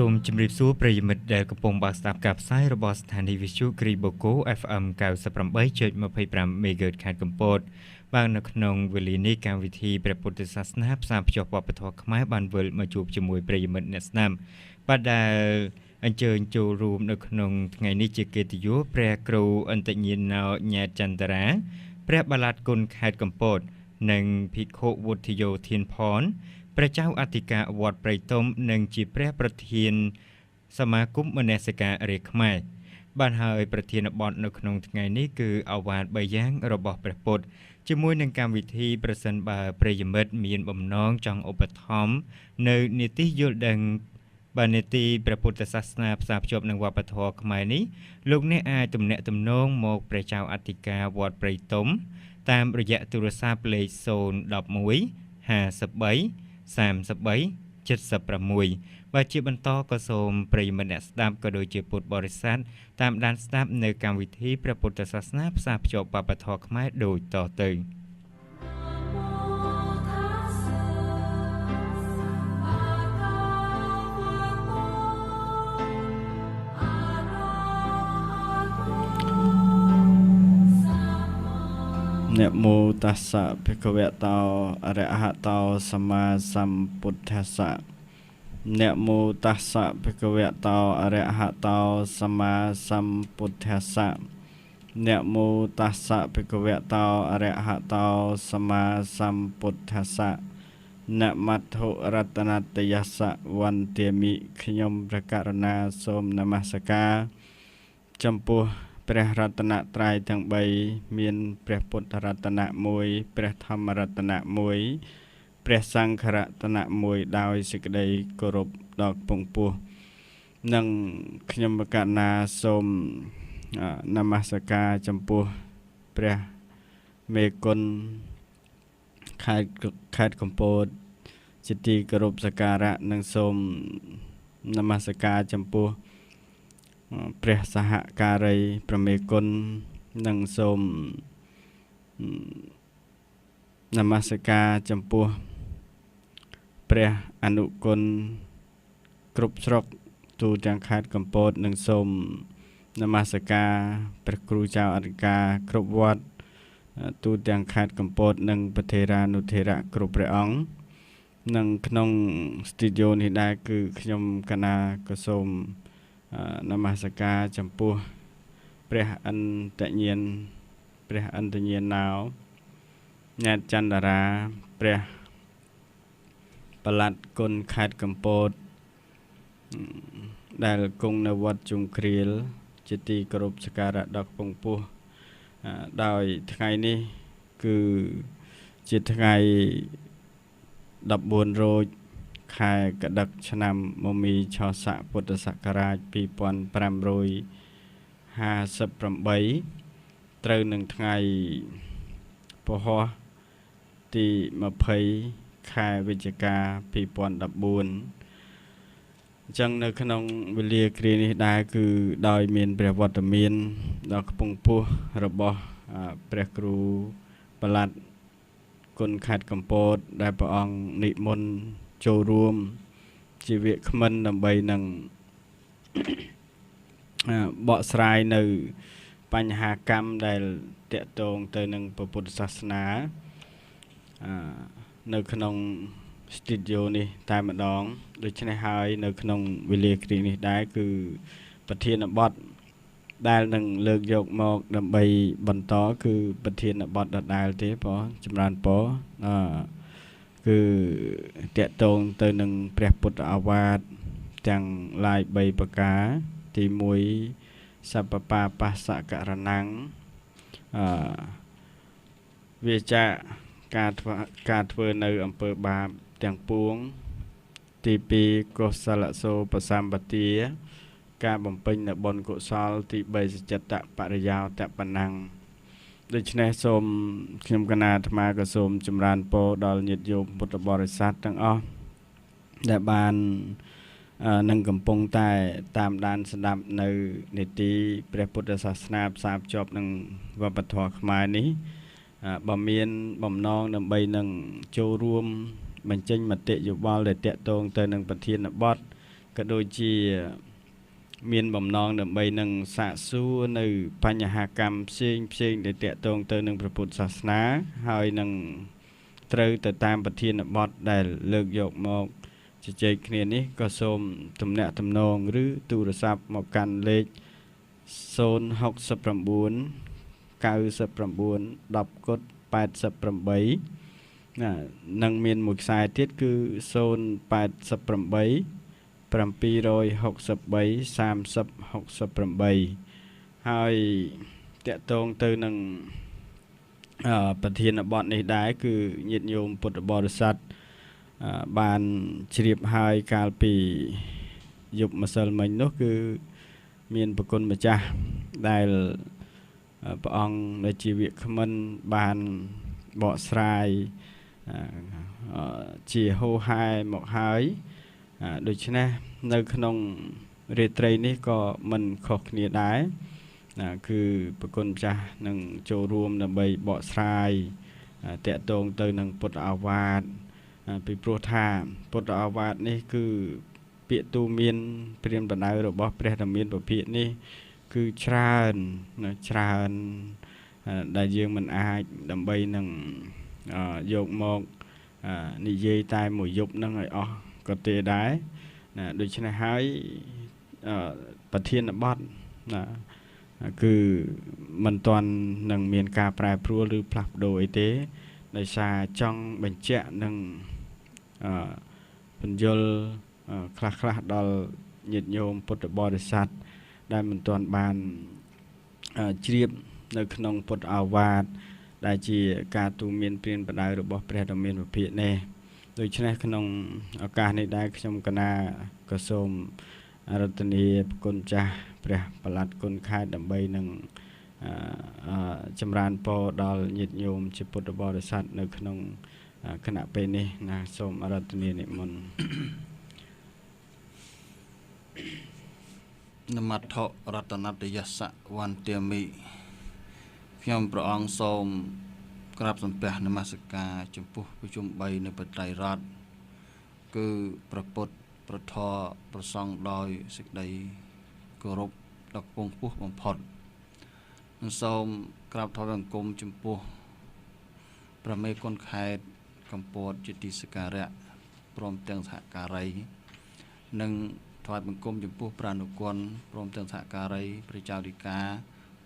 សូមជម្រាបសួរប្រិយមិត្តដែលកំពុងបើកស្ដាប់ការផ្សាយរបស់ស្ថានីយ៍វិទ្យុគ្រីបូកូ FM 98.25 MHz ខេត្តកំពតបាននៅក្នុងវេលានេះកម្មវិធីព្រះពុទ្ធសាសនាផ្សារភ្ជាប់វប្បធម៌ខ្មែរបានវិលមកជួបជាមួយប្រិយមិត្តអ្នកស្ដាប់បាទដែលអញ្ជើញចូលរួមនៅក្នុងថ្ងៃនេះជាកិត្តិយសព្រះគ្រូអន្តញ្ញាណោញ៉ែតចន្ទរាព្រះបាឡាតគុណខេត្តកំពតនិងភិក្ខុវុទ្ធិយោធានផនព្រះចៅអធិការវត្តព្រៃតុំនិងជាព្រះប្រធានសមាគមមនសិការរាជខ្មែរបានហើយប្រធានបទនៅក្នុងថ្ងៃនេះគឺអវាទ3យ៉ាងរបស់ព្រះពុទ្ធជាមួយនឹងកម្មវិធីប្រសិនបើប្រិយមិត្តមានបំណងចង់ឧបត្ថម្ភនៅនីតិយល់ដឹងបាននីតិព្រះពុទ្ធសាសនាផ្សារភ្ជាប់នឹងវប្បធម៌ខ្មែរនេះលោកអ្នកអាចទំនាក់ទំនងមកព្រះចៅអធិការវត្តព្រៃតុំតាមរយៈទូរស័ព្ទលេខ011533376បាទជាបន្តក៏សូមប្រិយមិត្តអ្នកស្ដាប់ក៏ដូចជាពុទ្ធបរិស័ទតាមដានស្ដាប់នៅកម្មវិធីព្រះពុទ្ធសាសនាផ្សារភ្ជាប់វប្បធម៌ខ្មែរដូចតទៅนะโมตัสสะภะคะวะโตอะระหะโตสัมมาสัมพุทธัสสะนะโมตัสสะภะคะวะโตอะระหะโตสัมมาสัมพุทธัสสะนะโมตัสสะภะคะวะโตอะระหะโตสัมมาสัมพุทธัสสะนะมัทธุรัตนัตยัสสะวันเตมิខ្ញុំព្រះករុណាសូមនមស្ការចំពោះព្រះរតនត្រ័យទាំង3មានព្រះពុទ្ធរតនៈ1ព្រះធម្មរតនៈ1ព្រះសង្ឃរតនៈ1ដោយសេចក្តីគោរពដល់ពងពោះនិងខ្ញុំបកណាសូមនមស្ការចំពោះព្រះមេគុណខេត្តកំពតជាទីគោរពសក្ការៈនិងសូមនមស្ការចំពោះព្រះសហការីប្រមេគុណនិងសូមនមស្ការចំពោះព្រះអនុគុណគ្រប់ស្រុកទូទាំងខេត្តកំពតនិងសូមនមស្ការព្រះគ្រូចៅអធិការគ្រប់វត្តទូទាំងខេត្តកំពតនិងប្រធេរានុធេរៈគ្រប់ព្រះអង្គនិងក្នុងស្ទូឌីយោនេះដែរគឺខ្ញុំកណាក៏សូមនមស្ការចំពោះព្រះអន្តញ្ញាណោញ៉ែតចន្ទរាព្រះបាឡាតគុណខេត្តកំពតដែលគង់នៅវត្តជុំគ្រៀលជាទីគោរពសក្ការៈដល់ពងពោះដោយថ្ងៃនេះគឺជាថ្ងៃ14រោចខែកដឹកឆ្នាំមមីឆស័កពុទ្ធសករាជ2558ត្រូវនឹងថ្ងៃពហុទី20ខែវិច្ឆិកា2014អញ្ចឹងនៅក្នុងវេលាគ្រានេះដែរគឺដោយមានព្រះវត្តមានដល់ខ្ពង់ពោះរបស់ព្រះគ្រូបាឡាតគុណខេត្តកំពតដែលព្រះអង្គនិមន្តចូលរួមជាវាគ្មិនដើម្បីនឹងបកស្រាយនៅបញ្ហាកម្មដែលតាក់ទងទៅនឹងពុទ្ធសាសនានៅក្នុងស្ទូឌីយោនេះតែម្ដងដូច្នេះហើយនៅក្នុងវេលាគ្រានេះដែរគឺប្រធានបទដែលនឹងលើកយកមកដើម្បីបន្តគឺប្រធានបទដដែលទេបងចម្រើនពរគឺតាក់ទងទៅនឹងព្រះពុទ្ធអាវាទទាំងឡាយ3ប្រការទី1សពបាបស្សករណੰវាចាការធ្វើនៅអំពើបាបទាំងពួងទី2កុសលសោបសម្បទាការបំពេញនៅបុណ្យកុសលទី3សច្ចតបរិយោតបណੰដូច្នេះសូមខ្ញុំកណាអាត្មាក៏សូមចម្រើនពរដល់ញាតិញោមពុទ្ធបរិស័ទទាំងអស់ដែលបាននឹងកំពុងតែតាមដានស្ដាប់នៅនីតិព្រះពុទ្ធសាសនាផ្សារភ្ជាប់នឹងវប្បធម៌ខ្មែរនេះបើមានបំណងដើម្បីនឹងចូលរួមបញ្ចេញមតិយោបល់ដែលតាក់ទងទៅនឹងប្រធានបទ ក៏ដូចជាមានបំណងដើម្បីនឹងសាកសួរនៅបញ្ហាកម្មផ្សេងដែលតាក់ទងទៅនឹងព្រះពុទ្ធសាសនាហើយនឹងត្រូវទៅតាមប្រធានបទដែលលើកយកមកជជែកគ្នានេះក៏សូមទំនាក់ទំនងឬទូរស័ព្ទមកកាន់លេខ069 99 10 88 នឹងមានមួយខ្សែទៀតគឺ088 763 3068ហើយតាក់ទងទៅនឹងប្រធានបទនេះដែរគឺញាតិញោមពុទ្ធបរិស័ទបានជ្រាបហើយកាលពីយប់ម្សិលមិញនោះគឺមានប្រគុណម្ចាស់ដែលព្រះអង្គដែលជាវាគ្មិនបានបកស្រាយជាហូហែមកហើយដូច្នេះនៅក្នុងរាត្រីនេះក៏មិនខុសគ្នាដែរគឺប្រគុណម្ចាស់នឹងចូលរួមដើម្បីបកស្រាយតាក់ទងទៅនឹងពុទ្ធអាវាទពីព្រោះថាពុទ្ធអាវាទនេះគឺពាក្យទូមានព្រានបណ្ដៅរបស់ព្រះធម្មានពភាកនេះគឺច្រើនដែលយើងមិនអាចដើម្បីនឹងយកមកនិយាយតែមួយយប់នឹងឲ្យអស់ក៏ទេដែរដូច្នេះហើយប្រធានបទគឺមិនទាន់នឹងមានការប្រែប្រួលឬផ្លាស់ប្ដូរអីទេដោយសារចង់បញ្ជាក់នឹងបញ្យលខ្លះដល់ញាតិញោមពុទ្ធបរិស័ទដែលមិនទាន់បានជ្រាបនៅក្នុងពុទ្ធអាវាទដែលជាការទូមានព្រានបណ្ដៅរបស់ព្រះធម្មានពភាកនេះដូច្នេះក្នុងឱកាសនេះដែរខ្ញុំកណាក៏សូមរតនាប្រគុណចាស់ព្រះបល្ល័តគុណខេត្តដើម្បីនឹងចម្រើនពរដល់ញាតិញោមជាពុទ្ធបរិស័ទនៅក្នុងគណៈពេលនេះណាសូមរតនានិមន្តនមត្ថរតនតយសវន្ទាមិខ្ញុំព្រះអង្គសូមក្រាបសំពះនមស្ការចំពោះប្រជុំ3នៅបត្រៃរតន៍គឺព្រះពុទ្ធព្រះធម៌ព្រះសង្ឃដោយសេចក្តីគោរពដ៏ខ្ពង់ខ្ពស់បំផុតនិងសូមក្រាបថ្វាយបង្គំចំពោះព្រះមេគុណខេត្តកំពតជាទីសក្ការៈព្រមទាំងសហការីនិងថ្វាយបង្គំចំពោះព្រះអនុគុណព្រមទាំងសហការីព្រះចៅឌីកា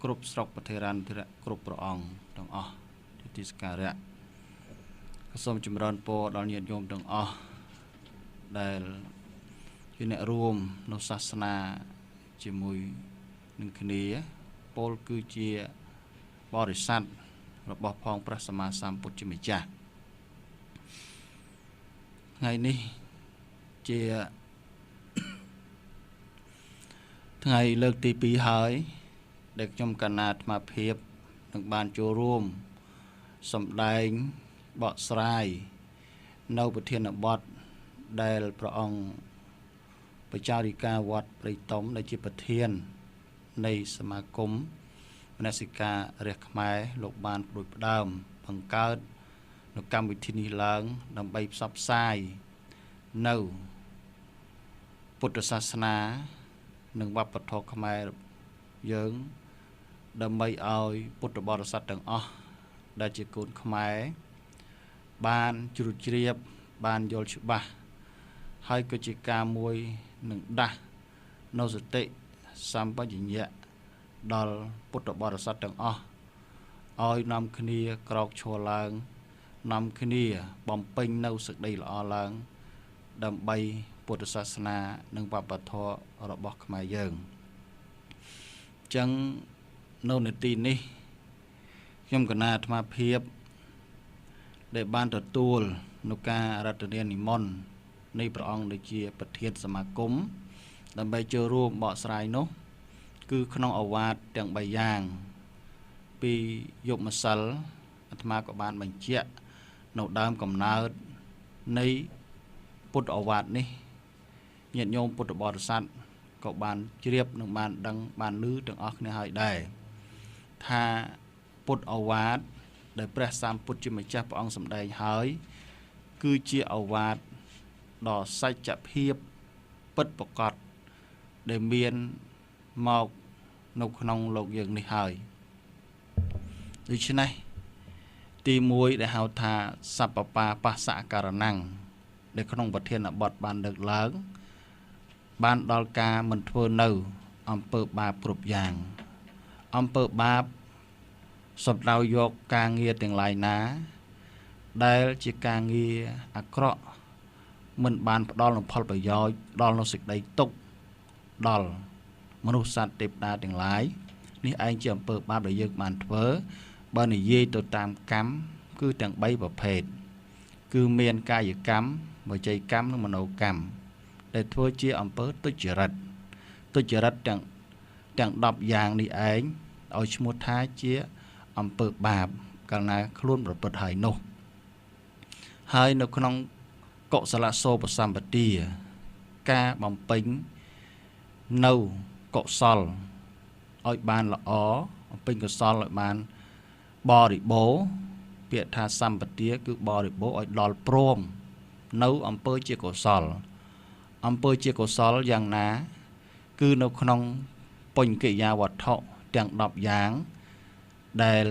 គ្រប់ស្រុកប្រធេរានុធិរៈគ្រប់ព្រះអង្គទាំងអស់ជាទីសក្ការៈក៏សូមចម្រើនពរដល់ញាតិញោមទាំងអស់ដែលជាអ្នករួមនៅសាសនាជាមួយនឹងគ្នាពលគឺជាបរិស័ទរបស់ផងព្រះសម្មាសម្ពុទ្ធជាម្ចាស់ថ្ងៃនេះជាថ្ងៃលើកទី2ហើយដែលខ្ញុំកណាអាត្មាភាពនឹងបានចូលរួមសម្ដែងបកស្រាយនៅប្រធានបទដែលព្រះអង្គបច្ចារិកាវត្តព្រៃតុំដែលជាប្រធាននៃសមាគមមនសិការរះខ្មែរលោកបានប្រួយផ្ដើមបង្កើតនៅកម្មវិធីនេះឡើងដើម្បីផ្សព្វផ្សាយនៅពុទ្ធសាសនានិងវប្បធម៌ខ្មែរយើងដើម្បីឲ្យពុទ្ធបរិស័ទទាំងអស់ដែលជាកូនខ្មែរបានជ្រាបជ្រាបបានយល់ច្បាស់ហើយក៏ជាការមួយនឹងដាស់នៅសតិសម្បជញ្ញៈដល់ពុទ្ធបរិស័ទទាំងអស់ឲ្យនាំគ្នាក្រោកឈរឡើងនាំគ្នាបំពេញនៅសេចក្តីល្អឡើងដើម្បីពុទ្ធសាសនានិងវប្បធម៌របស់ខ្មែរយើងអញ្ចឹងនៅនាទីនេះខ្ញុំកណាអាត្មាភាពដែលបានទទួលនៅការរតនានិមន្តនៃព្រះអង្គដែលជាប្រធានសមាគមដើម្បីចូលរួមបកស្រាយនោះគឺក្នុងឱវាទទាំង3យ៉ាងពីយប់ម្សិលអាត្មាក៏បានបញ្ជាក់នៅដើមកំណើតនៃពុទ្ធឱវាទនេះញាតិញោមពុទ្ធបរិស័ទក៏បានជ្រាបនិងបានដឹងបានឮទាំងអស់គ្នាហើយដែរថាពុទ្ធឱវាទដែលព្រះសម្ពុទ្ធជាម្ចាស់ព្រះអង្គសម្ដែងហើយគឺជាឱវាទដ៏សច្ចភាព ពិតប្រកបដែលមានមកនៅក្នុងលោកយើងនេះហើយដូច្នេះទី1ដែលហៅថាសពបាបស្សករណង្ងដែលក្នុងប្រធានបទបានលើកឡើងបានដល់ការមិនធ្វើនៅអំពើបាបគ្រប់យ៉ាងអំពើបាបសំដៅយកការងារទាំងឡាយណាដែលជាការងារអាក្រក់មិនបានផ្ដល់នូវផលប្រយោជន៍ដល់នូវសេចក្តីទុក្ខដល់មនុស្សសត្វទេវតាទាំងឡាយនេះឯងជាអំពើបាបដែលយើងបានធ្វើបើនិយាយទៅតាមកម្មគឺទាំង3ប្រភេទគឺមានកាយកម្មវចីកម្មនិងមនោកម្មដែលធ្វើជាអំពើទុច្ចរិតទាំង10យ៉ាងនេះឯងឲ្យឈ្មោះថាជាអំពើបាបកាលណាខ្លួនប្រព្រឹត្តហើយនោះហើយនៅក្នុងកុសលសូបសម្បទាការបំពេញនៅកុសលឲ្យបានល្អបំពេញកុសលឲ្យបានបរិបូរណ៍ពាក្យថាសម្បទាគឺបរិបូរណ៍ឲ្យដល់ព្រមនៅអំពើជាកុសលអំពើជាកុសលយ៉ាងណាគឺនៅក្នុងបញ្ញកិរិយាវត្ថុទាំង10យ៉ាងដែល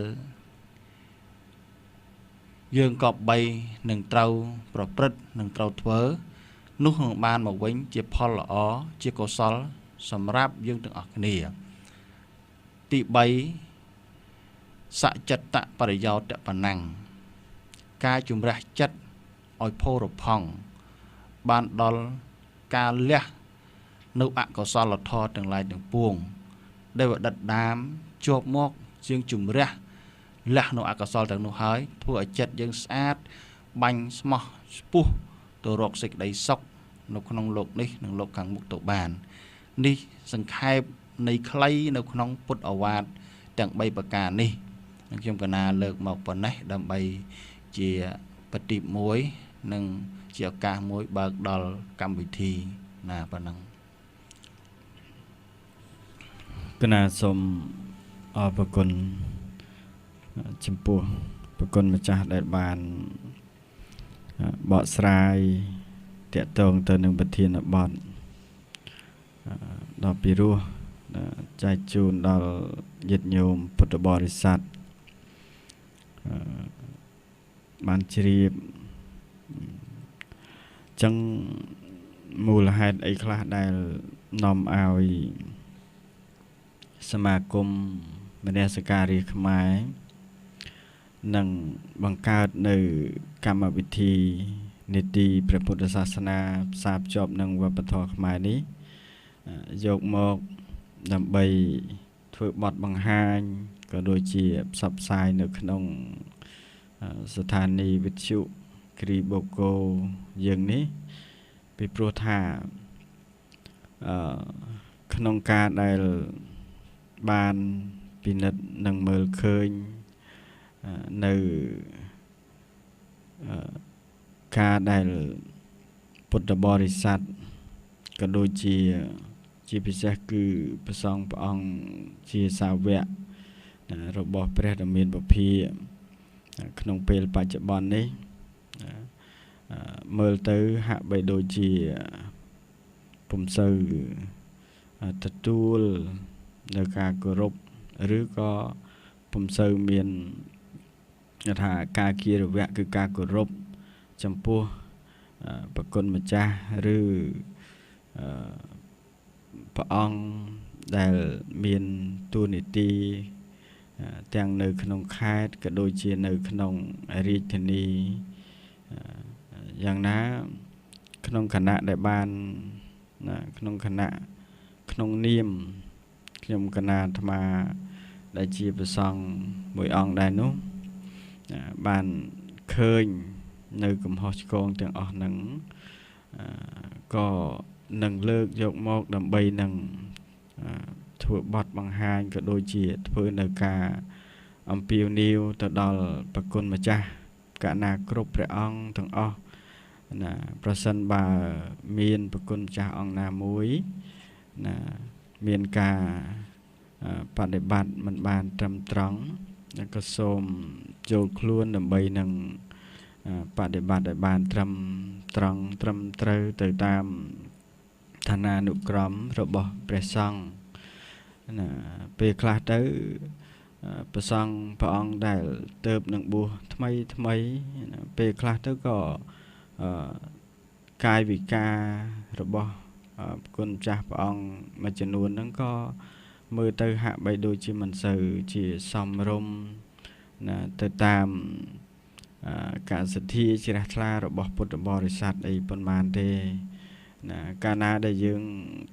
យើងក៏បីនឹងត្រូវប្រព្រឹត្តនឹងត្រូវធ្វើនោះនឹងបានមកវិញជាផលល្អជាកុសលសម្រាប់យើងទាំងអស់គ្នាទី3សច្ចតបរិយោតបណੰការជំរះចិត្តឲ្យផូរផង់បានដល់ការលះនៅអកុសលធម៌ទាំងឡាយទាំងពួងដែលដិតដាមជាប់មកជាងជំរះលះនៅអកុសលទាំងនោះហើយធ្វើឲ្យចិត្តយើងស្អាតបាញ់ស្មោះស្ពុះទៅរកសេចក្តីសុខនៅក្នុងលោកនេះនិងលោកខាងមុខទៅបាននេះសង្ខេបនៃខ្លីនៅក្នុងពុទ្ធឱវាទទាំង3ប្រការនេះខ្ញុំកណាលើកមកប៉ុណ្ណេះដើម្បីជាបទទី1និងជាឱកាសមួយបើកដល់កម្មវិធីណាប៉ុណ្ណឹងគណៈសូមអរគុណចំពោះប្រគុណម្ចាស់ដែលបានបកស្រាយតាក់ទងទៅនឹងប្រធានបទដ៏ពិរោះចែកជូនដល់ញាតិញោមពុទ្ធបរិស័ទបានជ្រាបចឹងមូលហេតុអីខ្លះដែលនាំឲ្យសមាគមមនសិការីខ្មែរនឹងបង្កើតនៅកម្មវិធីនីតិព្រះពុទ្ធសាសនាផ្សារភ្ជាប់នឹងវប្បធម៌ខ្មែរនេះយកមកដើម្បីធ្វើបទបង្ហាញក៏ដូចជាផ្សព្វផ្សាយនៅក្នុងស្ថានីយ៍វិទ្យុគ្រីបូកូយើងនេះពីព្រោះថាក្នុងការដែលបានពិនិត្យនិងមើលឃើញនៅការដែលពុទ្ធបរិស័ទក៏ដូចជាពិសេសគឺព្រះសង្ឃព្រះអង្គជាសាវករបស់ព្រះដ៏មានពភាក្នុងពេលបច្ចុប្បន្ននេះមើលទៅហាក់បីដូចជាពុំសូវទទួលនៅការគោរពឬក៏ពុំសូវមានថាការគិរវៈគឺការគោរពចំពោះប្រគុណម្ចាស់ឬព្រះអង្គដែលមានតួនាទីទាំងនៅក្នុងខេត្តក៏ដូចជានៅក្នុងរាជធានីយ៉ាងណាក្នុងគណៈដែលបានក្នុងគណៈក្នុងនាមខ្ញុំគណៈអាត្មាដែលជាព្រះសង្ឃមួយអង្គដែរនោះបានឃើញនៅកំហុសឆ្គងទាំងអស់ហ្នឹងក៏នឹងលើកយកមកដើម្បីនឹងធ្វើបទបង្ហាញក៏ដូចជាធ្វើនៅការអំពាវនាវទៅដល់ប្រគុណម្ចាស់កណាគ្រប់ព្រះអង្គទាំងអស់ណាប្រសិនបើមានប្រគុណម្ចាស់អង្គណាមួយណាមានការបដិបត្តិមិនបានត្រឹមត្រង់ក៏សូមចូលខ្លួនដើម្បីនឹងបដិបត្តិឲ្យបានត្រឹមត្រង់ត្រឹមត្រូវទៅតាម ឋានានុក្រមរបស់ព្រះសង្ឃណាពេលខ្លះទៅព្រះសង្ឃព្រះអង្គដែលទៅនឹងបួសថ្មីពេលខ្លះទៅក៏កាយវិការរបស់គុណចាស់ព្រះអង្គមួយចំនួនហ្នឹងក៏មើលទៅហាក់បីដូចជាមិនសូវជាសមរម្យណាទៅតាមការសទ្ធាជ្រះថ្លារបស់ពុទ្ធបរិស័ទអីប៉ុន្មានទេណាកាលណាដែលយើង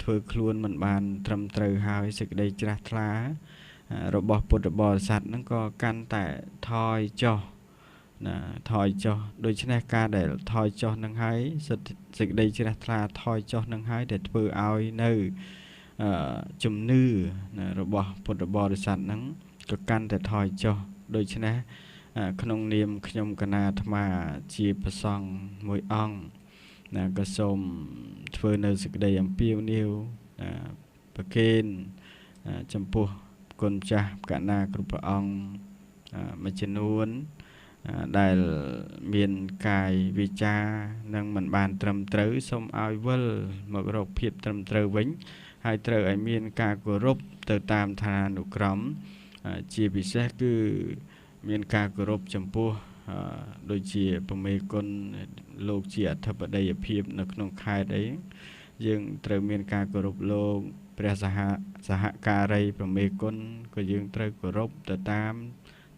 ធ្វើខ្លួនមិនបានត្រឹមត្រូវហើយសេចក្តីជ្រះថ្លារបស់ពុទ្ធបរិស័ទហ្នឹងក៏កាន់តែថយចុះណាថយចុះដូច្នេះការដែលថយចុះនឹងហើយសេចក្តីជ្រះថ្លាថយចុះនឹងហើយដែលធ្វើឲ្យនៅជំនឿរបស់ពុទ្ធបរិស័ទហ្នឹងក៏កាន់តែថយចុះដូច្នេះក្នុងនាមខ្ញុំកណាអាត្មាជាព្រះសង្ឃមួយអង្គណាក៏សូមធ្វើនៅសេចក្តីអំពាវនាវប្រគេនចំពោះគុណចាស់កណាគ្រប់ព្រះអង្គមួយចំនួនដែលមានកាយវិចារនឹងមិនបានត្រឹមត្រូវសូមឲ្យវិលមករកភាពត្រឹមត្រូវវិញហើយត្រូវឲ្យមានការគោរពទៅតាមឋានានុក្រមជាពិសេសគឺមានការគោរពចំពោះដូចជាប្រមេគុណលោកជាអធិបតីភាពនៅក្នុងខេត្តអីយើងត្រូវមានការគោរពលោកព្រះសហការីប្រមេគុណក៏យើងត្រូវគោរពទៅតាម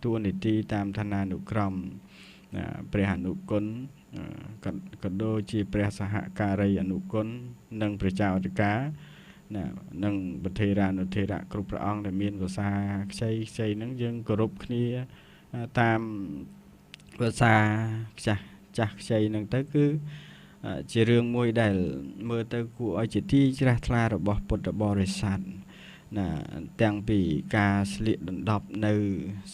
ទួនាទីតាមឋានានុក្រមព្រះអនុគុណក៏ដូចជាព្រះសហការីអនុគុណនិងព្រះចៅអធិការណានិងប្រធេរានុធេរៈគ្រប់ព្រះអង្គដែលមានភាសាខ្ចីហ្នឹងយើងគោរពគ្នាតាមភាសាចាស់ខ្ចីហ្នឹងទៅគឺជារឿងមួយដែលមើលទៅគួរឲ្យជាទីជ្រះថ្លារបស់ពុទ្ធបរិស័ទណាទាំងពីការស្លៀកដណ្ដប់នៅ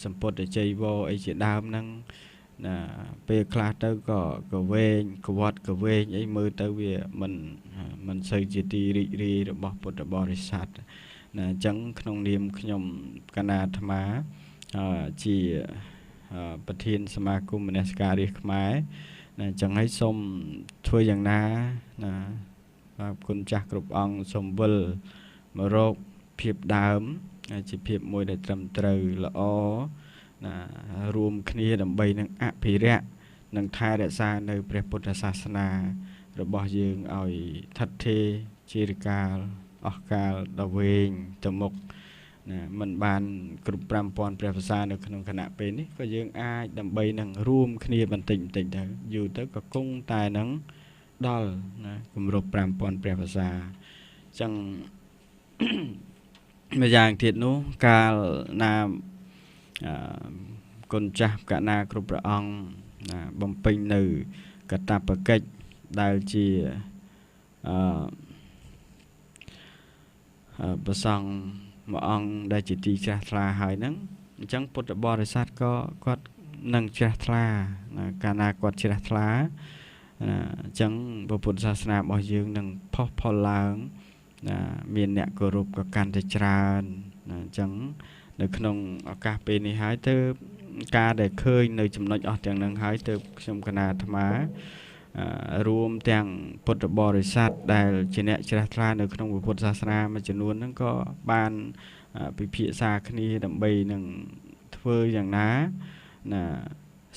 សម្ពុទ្ធជ័យវរអីជាដើមហ្នឹងណាពេលខ្លះទៅក៏វែងកវត្តក៏វែងអីមើលទៅវាមិនសូវជាទីរីករាយរបស់ពុទ្ធបរិស័ទណាអញ្ចឹងក្នុងនាមខ្ញុំកណាអាត្មាជាប្រធានសមាគមមនសិការរាស្ត្រខ្មែរណាអញ្ចឹងហើយសូមធ្វើយ៉ាងណាណាគុណចាស់គ្រប់អង្គសូមវិលមករកភាពដើមជាភាពមួយដែលត្រឹមត្រូវល្អណារួមគ្នាដើម្បីនឹងអភិរក្សនិងថែរក្សានៅព្រះពុទ្ធសាសនារបស់យើងឲ្យថិតថេរជារកាលអស់កាលដល់វែងទៅមុខណាមិនបានគ្រប់ 5000 ព្រះភាសានៅក្នុងគណៈពេលនេះក៏យើងអាចដើម្បីនឹងរួមគ្នាបន្តិចទៅយូរទៅក៏គង់តែនឹងដល់ណាគម្រប់ 5000 ព្រះភាសាអញ្ចឹងម្យ៉ាងទៀតនោះកាលណាគុណចាស់កណាគ្រប់ព្រះអង្គបំពេញនៅកតបកិច្ចដែលជាប្រសង់មួយអង្គដែលជាទីជ្រះថ្លាហើយហ្នឹងអញ្ចឹងពុទ្ធបរិស័ទក៏គាត់នឹងជ្រះថ្លាកាលណាគាត់ជ្រះថ្លាអញ្ចឹងពុទ្ធសាសនារបស់យើងនឹងផុសផុលឡើងមានអ្នកគោរពក៏កាន់តែច្រើនអញ្ចឹងនៅក្នុងឱកាសពេលនេះហើយទៅការដែលឃើញនៅចំណុចអស់ទាំងនឹងហើយទៅខ្ញុំកណាអាត្មារួមទាំងពុទ្ធបរិស័ទដែលជាអ្នកជ្រះថ្លានៅក្នុងពុទ្ធសាសនាមួយចំនួនហ្នឹងក៏បានពិភាក្សាគ្នាដើម្បីនឹងធ្វើយ៉ាងណា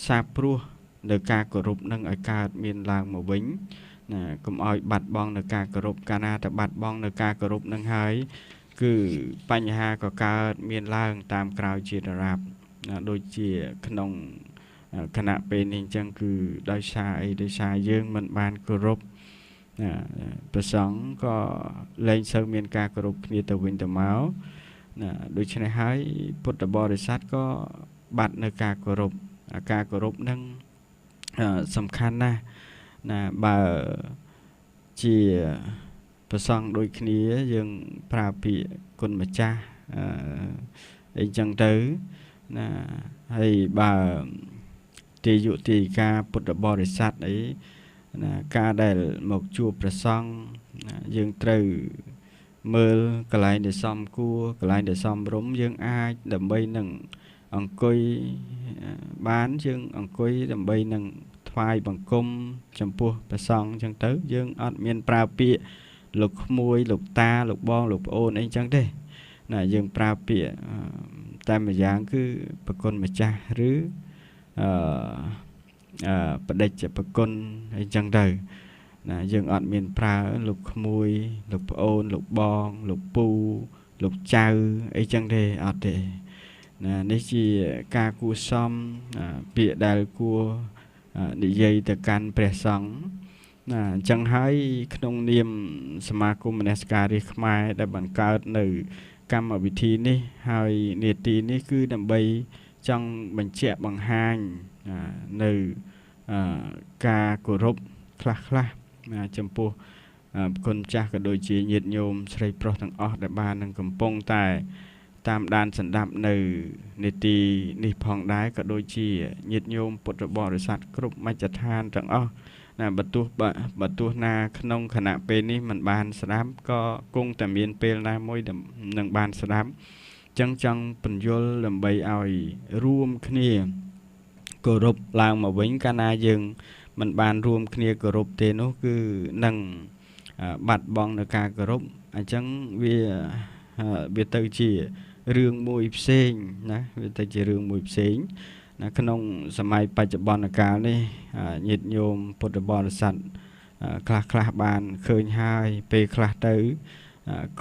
សាបព្រោះនៅការគោរពនឹងឲ្យកើតមានឡើងមកវិញណាកុំឲ្យបាត់បង់នៅការគោរពកាលណាតែបាត់បង់នៅការគោរពនឹងហើយគឺបញ្ហាក៏កើតមានឡើងតាមក្រោយជាដរាបដូចជាក្នុងគណៈពេលនេះអញ្ចឹងគឺដោយសារអីដោយសារយើងមិនបានគោរពព្រះសង្ឃក៏លែងសូវមានការគោរពគ្នាទៅវិញទៅមកដូច្នេះហើយពុទ្ធបរិស័ទក៏បាត់នៅការគោរពនឹងសំខាន់ណាស់បើជាព្រះសង្ឃដូចគ្នាយើងប្រើពាក្យគុណម្ចាស់អីចឹងទៅណាហើយបើទាយុទាយិកាពុទ្ធបរិស័ទអីណាការដែលមកជួបព្រះសង្ឃយើងត្រូវមើលកន្លែងដែលសមគួរកន្លែងដែលសមរម្យយើងអាចដើម្បីនឹងអង្គុយបានយើងអង្គុយដើម្បីនឹងថ្វាយបង្គំចំពោះព្រះសង្ឃអញ្ចឹងទៅយើងអត់មានប្រើពាក្យ លោកក្មួយលោកតាលោកបងលោកប្អូនអីចឹងទេណាយើងប្រើពាក្យតែម្យ៉ាងគឺប្រគុណម្ចាស់ឬបដិជ្ជប្រគុណអីចឹងទៅណាយើងអត់មានប្រើលោកក្មួយលោកប្អូនលោកបងលោកពូលោកចៅអីចឹងទេអត់ទេណានេះជាការគួរសមពាក្យដែលគួរនិយាយទៅកាន់ព្រះសង្ឃណាអញ្ចឹងហើយក្នុងនាមសមាគមមនសិការរាស្ត្រខ្មែរដែលបង្កើតនៅកម្មវិធីនេះហើយនីតិនេះគឺដើម្បីចង់បញ្ជាក់បង្ហាញនៅការគោរពខ្លះចំពោះគុណចាស់ក៏ដូចជាញាតិញោមស្រីប្រុសទាំងអស់ដែលបាននឹងកំពុងតែតាមដានសន្តាប់នៅនីតិនេះផងដែរក៏ដូចជាញាតិញោមពុទ្ធបរិស័ទគ្រប់មជ្ឈដ្ឋានទាំងអស់ណាបើទោះណាក្នុងគណៈពេលនេះមិនបានស្ដាប់ក៏គង់តែមានពេលណាមួយនឹងបានស្ដាប់ចឹងចង់បញ្យល់ដើម្បីឲ្យរួមគ្នាគោរពឡើងមកវិញកាលណាយើងមិនបានរួមគ្នាគោរពទេនោះគឺនឹងបាត់បង់នៅការគោរពអញ្ចឹងវាទៅជារឿងមួយផ្សេងណាវាទៅជារឿងមួយផ្សេងណាក្នុងសម័យបច្ចុប្បន្នកាលនេះញាតិញោមពុទ្ធបរិស័ទខ្លះបានឃើញហើយពេលខ្លះទៅ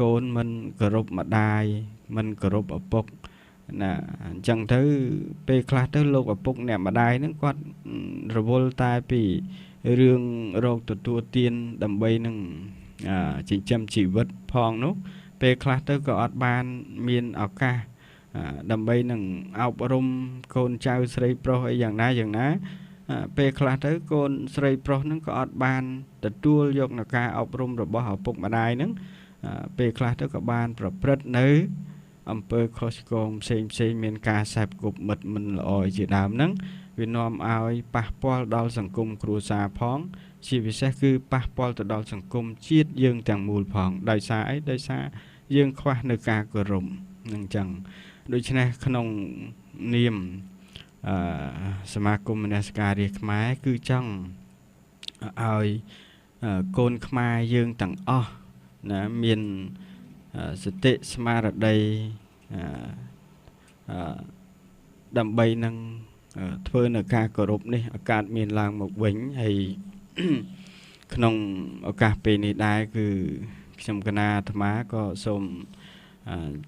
កូនមិនគោរពម្ដាយមិនគោរពឪពុកណាអញ្ចឹងទៅពេលខ្លះទៅលោកឪពុកអ្នកម្ដាយហ្នឹងគាត់រវល់តែពីរឿងរោគទទួលទានដើម្បីនឹងចិញ្ចឹមជីវិតផងនោះពេលខ្លះទៅក៏អត់បានមានឱកាសដើម្បីនឹងអប់រំកូនចៅស្រីប្រុសអីយ៉ាងណាពេលខ្លះទៅកូនស្រីប្រុសហ្នឹងក៏អត់បានទទួលយកនៅការអប់រំរបស់ឪពុកម្ដាយហ្នឹងពេលខ្លះទៅក៏បានប្រព្រឹត្តនៅអំពើខុសឆ្គងផ្សេងមានការសែបគប់មិត្តមិនល្អជាដើមហ្នឹងវានាំឲ្យប៉ះពាល់ដល់សង្គមគ្រួសារផងជាពិសេសគឺប៉ះពាល់ទៅដល់សង្គមជាតិយើងទាំងមូលផងដោយសារអីដោយសារយើងខ្វះនៅការគោរពនឹងចឹងដូច្នេះក្នុងនាមសមាគមមនសិការរាស្ត្រខ្មែរគឺចង់ឲ្យកូនខ្មែរយើងទាំងអស់ណាមានសតិស្មារតីដើម្បីនឹងធ្វើនៅការគោរពនេះឱកាសមានឡើងមកវិញហើយក្នុងឱកាសពេលនេះដែរគឺខ្ញុំគណៈអាត្មាក៏សូម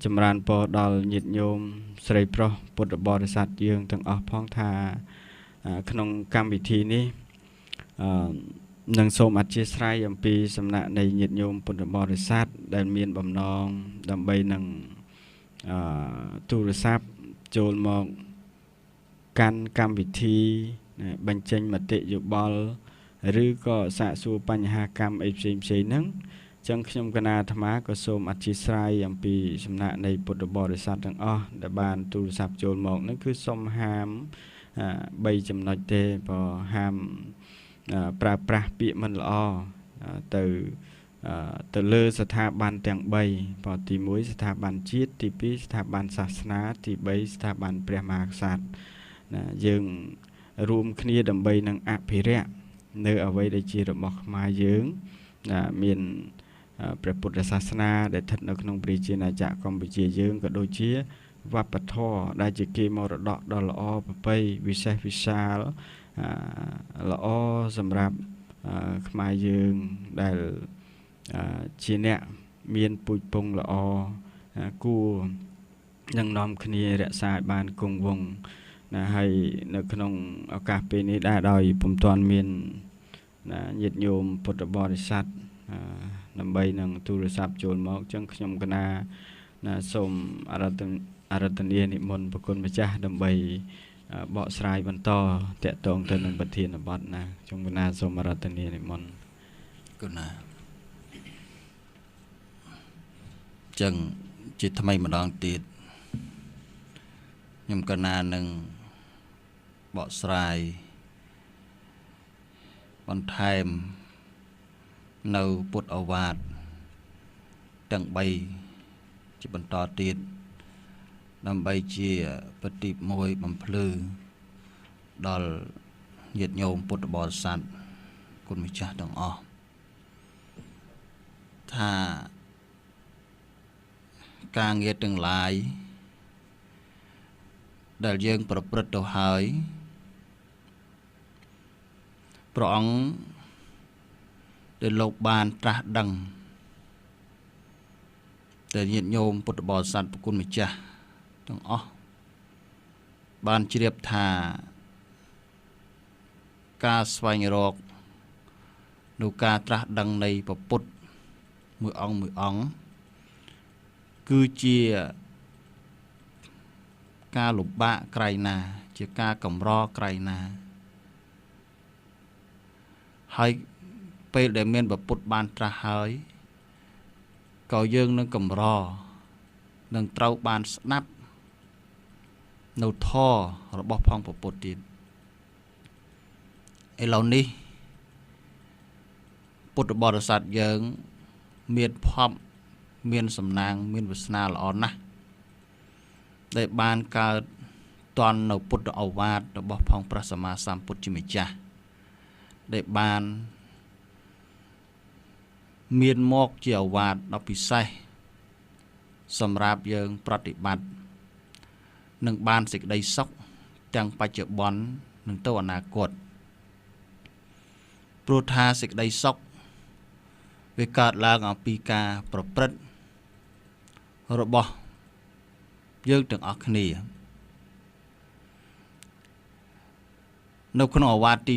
ចម្រើនពរដល់ញាតិញោមស្រីប្រុសពុទ្ធបរិស័ទយើងទាំងអស់ផងថាក្នុងកម្មវិធីនេះនឹងសូមអធិស្ឋានអំពីសំណាក់នៃញាតិញោមពុទ្ធបរិស័ទដែលមានបំណងដើម្បីនឹងទូរស័ព្ទចូលមកកាន់កម្មវិធីបញ្ចេញមតិយោបល់ឬក៏សាកសួរបញ្ហាកម្មអីផ្សេងហ្នឹងចឹងខ្ញុំគណៈអាត្មាក៏សូមអធិស្ឋានអំពីសំណាក់នៃពុទ្ធបរិស័ទទាំងអស់ដែលបានទូរស័ព្ទចូលមកហ្នឹងគឺសូមហាម3ចំណុចទេព្រោះហាមប្រើប្រាស់ពាក្យមិនល្អទៅលើស្ថាប័នទាំង3ព្រោះទី1ស្ថាប័នជាតិទី2ស្ថាប័នសាសនាទី3ស្ថាប័នព្រះមហាក្សត្រណាយើងរួមគ្នាដើម្បីនឹងអភិរក្សនៅអ្វីដែលជារបស់ខ្មែរយើងមានព្រះពុទ្ធសាសនាដែលស្ថិតនៅក្នុងប្រជាណាចក្រកម្ពុជាយើងក៏ដូចជាវប្បធម៌ដែលជាគេមរតកដ៏ល្អប្រពៃវិសេសវិសាលល្អសម្រាប់ខ្មែរយើងដែលជាអ្នកមានពូជពងល្អគួរនឹងនាំគ្នារក្សាឲ្យបានគង់វង្សណាហើយនៅក្នុងឱកាសពេលនេះដែរដោយពុំទាន់មានញាតិញោមពុទ្ធបរិស័ទដើម្បីនឹងទូរស័ព្ទចូលមកអញ្ចឹងខ្ញុំគណៈសូមអរតនានិមន្តប្រគុណម្ចាស់ដើម្បីបកស្រាយបន្តតកតងទៅនឹងប្រធានបទណាខ្ញុំគណៈសូមអរតនានិមន្តគណៈចឹងជាថ្មីម្ដងទៀតខ្ញុំគណៈនឹងបកស្រាយបន្ថែមនៅពុទ្ធឱវាទទាំង3ជាបន្តទៀតដើម្បីជាប្រទីបមួយបំភ្លឺដល់ញាតិញោមពុទ្ធបរិស័ទគុណម្ចាស់ទាំងអស់ ថាការងារទាំងឡាយដែលយើងប្រព្រឹត្តទៅហើយព្រះអង្គដែលលោកបានត្រាស់ដឹងដែលញាតិញោមពុទ្ធបរិស័ទប្រគុណម្ចាស់ទាំងអស់បានជ្រាបថាការស្វែងរកនៅការត្រាស់ដឹងនៃព្រះពុទ្ធមួយអង្គគឺជាការលំបាកក្រៃណាជាការកម្រក្រៃណាហើយពេលដែលមានព្រះពុទ្ធបានត្រាស់ហើយក៏យើងនឹងកម្រនឹងត្រូវបានស្ដាប់នៅធម៌របស់ផងព្រះពុទ្ធទៀតឥឡូវនេះពុទ្ធបរិស័ទយើងមានភ័ព្វមានសំណាងមានវាសនាល្អណាស់ដែលបានកើតតន់នៅពុទ្ធឱវាទរបស់ផងព្រះសម្មាសម្ពុទ្ធជាម្ចាស់ដែលបានមានមកជាឱវាទដ៏ពិសេសសម្រាប់យើងប្រតិបត្តិនឹងបានសេចក្តីសុខទាំងបច្ចុប្បន្ននិងទៅអនាគតព្រោះថាសេចក្តីសុខវាកើតឡើងអំពីការប្រព្រឹត្តរបស់យើងទាំងអស់គ្នានៅក្នុងឱវាទទី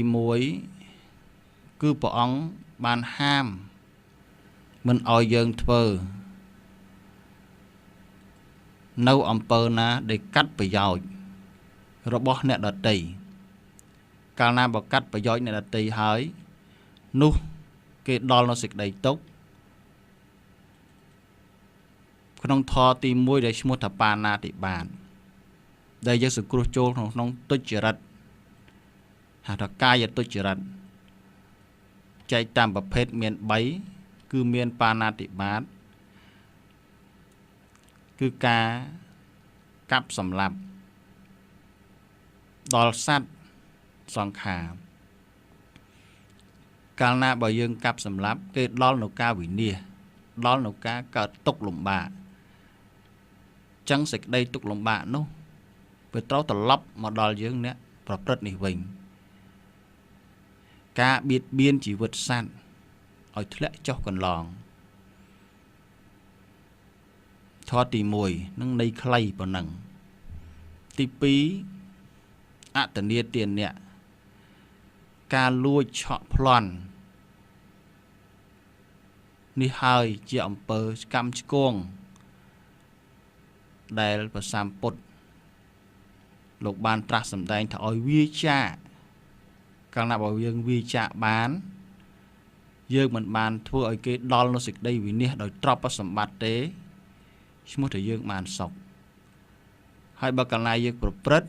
1គឺព្រះអង្គបានហាមមិនឲ្យយើងធ្វើនៅអំពើណាដែលកាត់ប្រយោជន៍របស់អ្នកដទៃកាលណាបើកាត់ប្រយោជន៍អ្នកដទៃហើយនោះគេដល់នៅសេចក្តីទុក្ខក្នុងធម៌ទី1ដែលឈ្មោះថាបាណាតិបាតដែលយើងសង្គ្រោះចូលក្នុងទុច្ចរិតហៅថាកាយទុច្ចរិតចែកតាមប្រភេទមាន3គឺមានបាណាតិបាតគឺការកាប់សម្លាប់ដល់សត្វសង្ខារកាលណាបើយើងកាប់សម្លាប់គេដល់នៅការវិនាសដល់នៅការកើតទុក្ខលំបាកចឹងសេចក្តីទុក្ខលំបាកនោះវាត្រូវត្រឡប់មកដល់យើងអ្នកប្រព្រឹត្តនេះវិញការបៀតបៀនជីវិតសត្វឲ្យធ្លាក់ចុះកន្លងធម៌ទី1នឹងនៃខ្លីប៉ុណ្ណឹងទី2អតនីទានៈការលួចឆក់ប្លន់នេះហើយជាអំពើកម្មឆ្គងដែលព្រះសម្ពុទ្ធលោកបានត្រាស់សម្ដែងថាឲ្យវាចាកាលណាបើយើងវាចាបានយើងមិនបានធ្វើឲ្យគេដល់នៅសេចក្តីវិនាសដោយទ្រព្យសម្បត្តិទេឈ្មោះថាយើងបានសុខហើយបើកាលណាយើងប្រព្រឹត្ត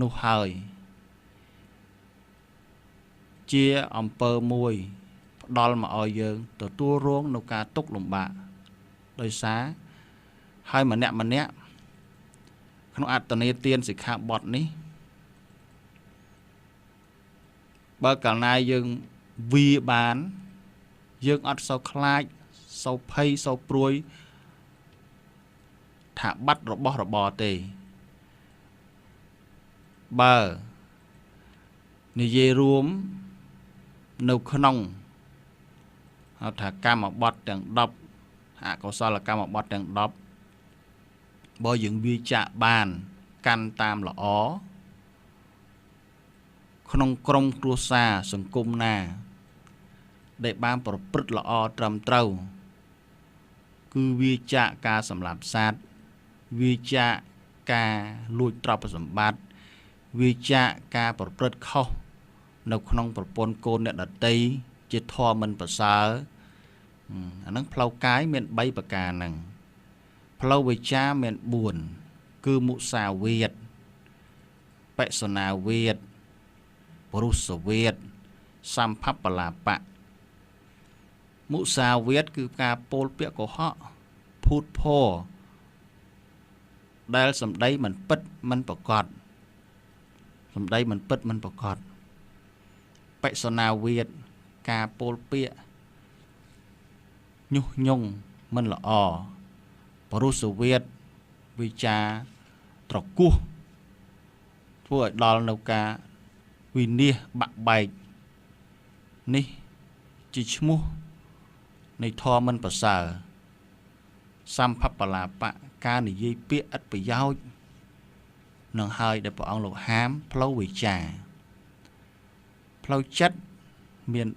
នោះហើយជាអំពើមួយផ្ដល់មកឲ្យយើងទទួលរងនៅការទុក្ខលំបាកដោយសារហើយម្នាក់ក្នុងអត្តនេទានសិក្ខាបទនេះបើកាលណាយើងវាបានយើងអត់សូវខ្លាចសូវភ័យសូវព្រួយថាបាត់របស់របរទេបើនិយាយរួមនៅក្នុងហៅថាកម្មបត្តិទាំង10អកុសលកម្មបត្តិទាំង10បើយើងវាចាក់បានកាន់តាមល្អក្នុងក្រុមគ្រួសារសង្គមណាដែលបានប្រព្រឹត្តល្អត្រឹមត្រូវគឺវាចាក់ការសម្លាប់សត្វវាចាក់ការលួចទ្រព្យសម្បត្តិវាចាក់ការប្រព្រឹត្តខុសនៅក្នុងប្រពន្ធកូនអ្នកដតីជាធម៌មិនប្រសើរអាហ្នឹងផ្លូវកាយមាន3ប្រការហ្នឹងផ្លូវវិជ្ជាមាន4គឺមុសាវាទបិសនាវាទពរុសវាទសម្ភបលាបៈមុសាវាទគឺការពោលពាក្យកុហកភូតភរដែលសម្ដីមិនពិតមិនប្រកបសម្ដីមិនពិតមិនប្រកបបិសនាវាទការពោលពាក្យ ញុះញង់មិនល្អបរុសវេទវិចាត្រគោះធ្វើឲ្យដល់នៅការវិនិច្ឆ័យបាក់បែកនេះជាឈ្មោះនៃធម៌មិនប្រសើរសម្ភបលាបៈការនិយាយពាក្យឥតប្រយោជន៍នឹងហើយដែលព្រះអង្គលោកហាមផ្លូវវិចាផ្លូវចិត្តមាន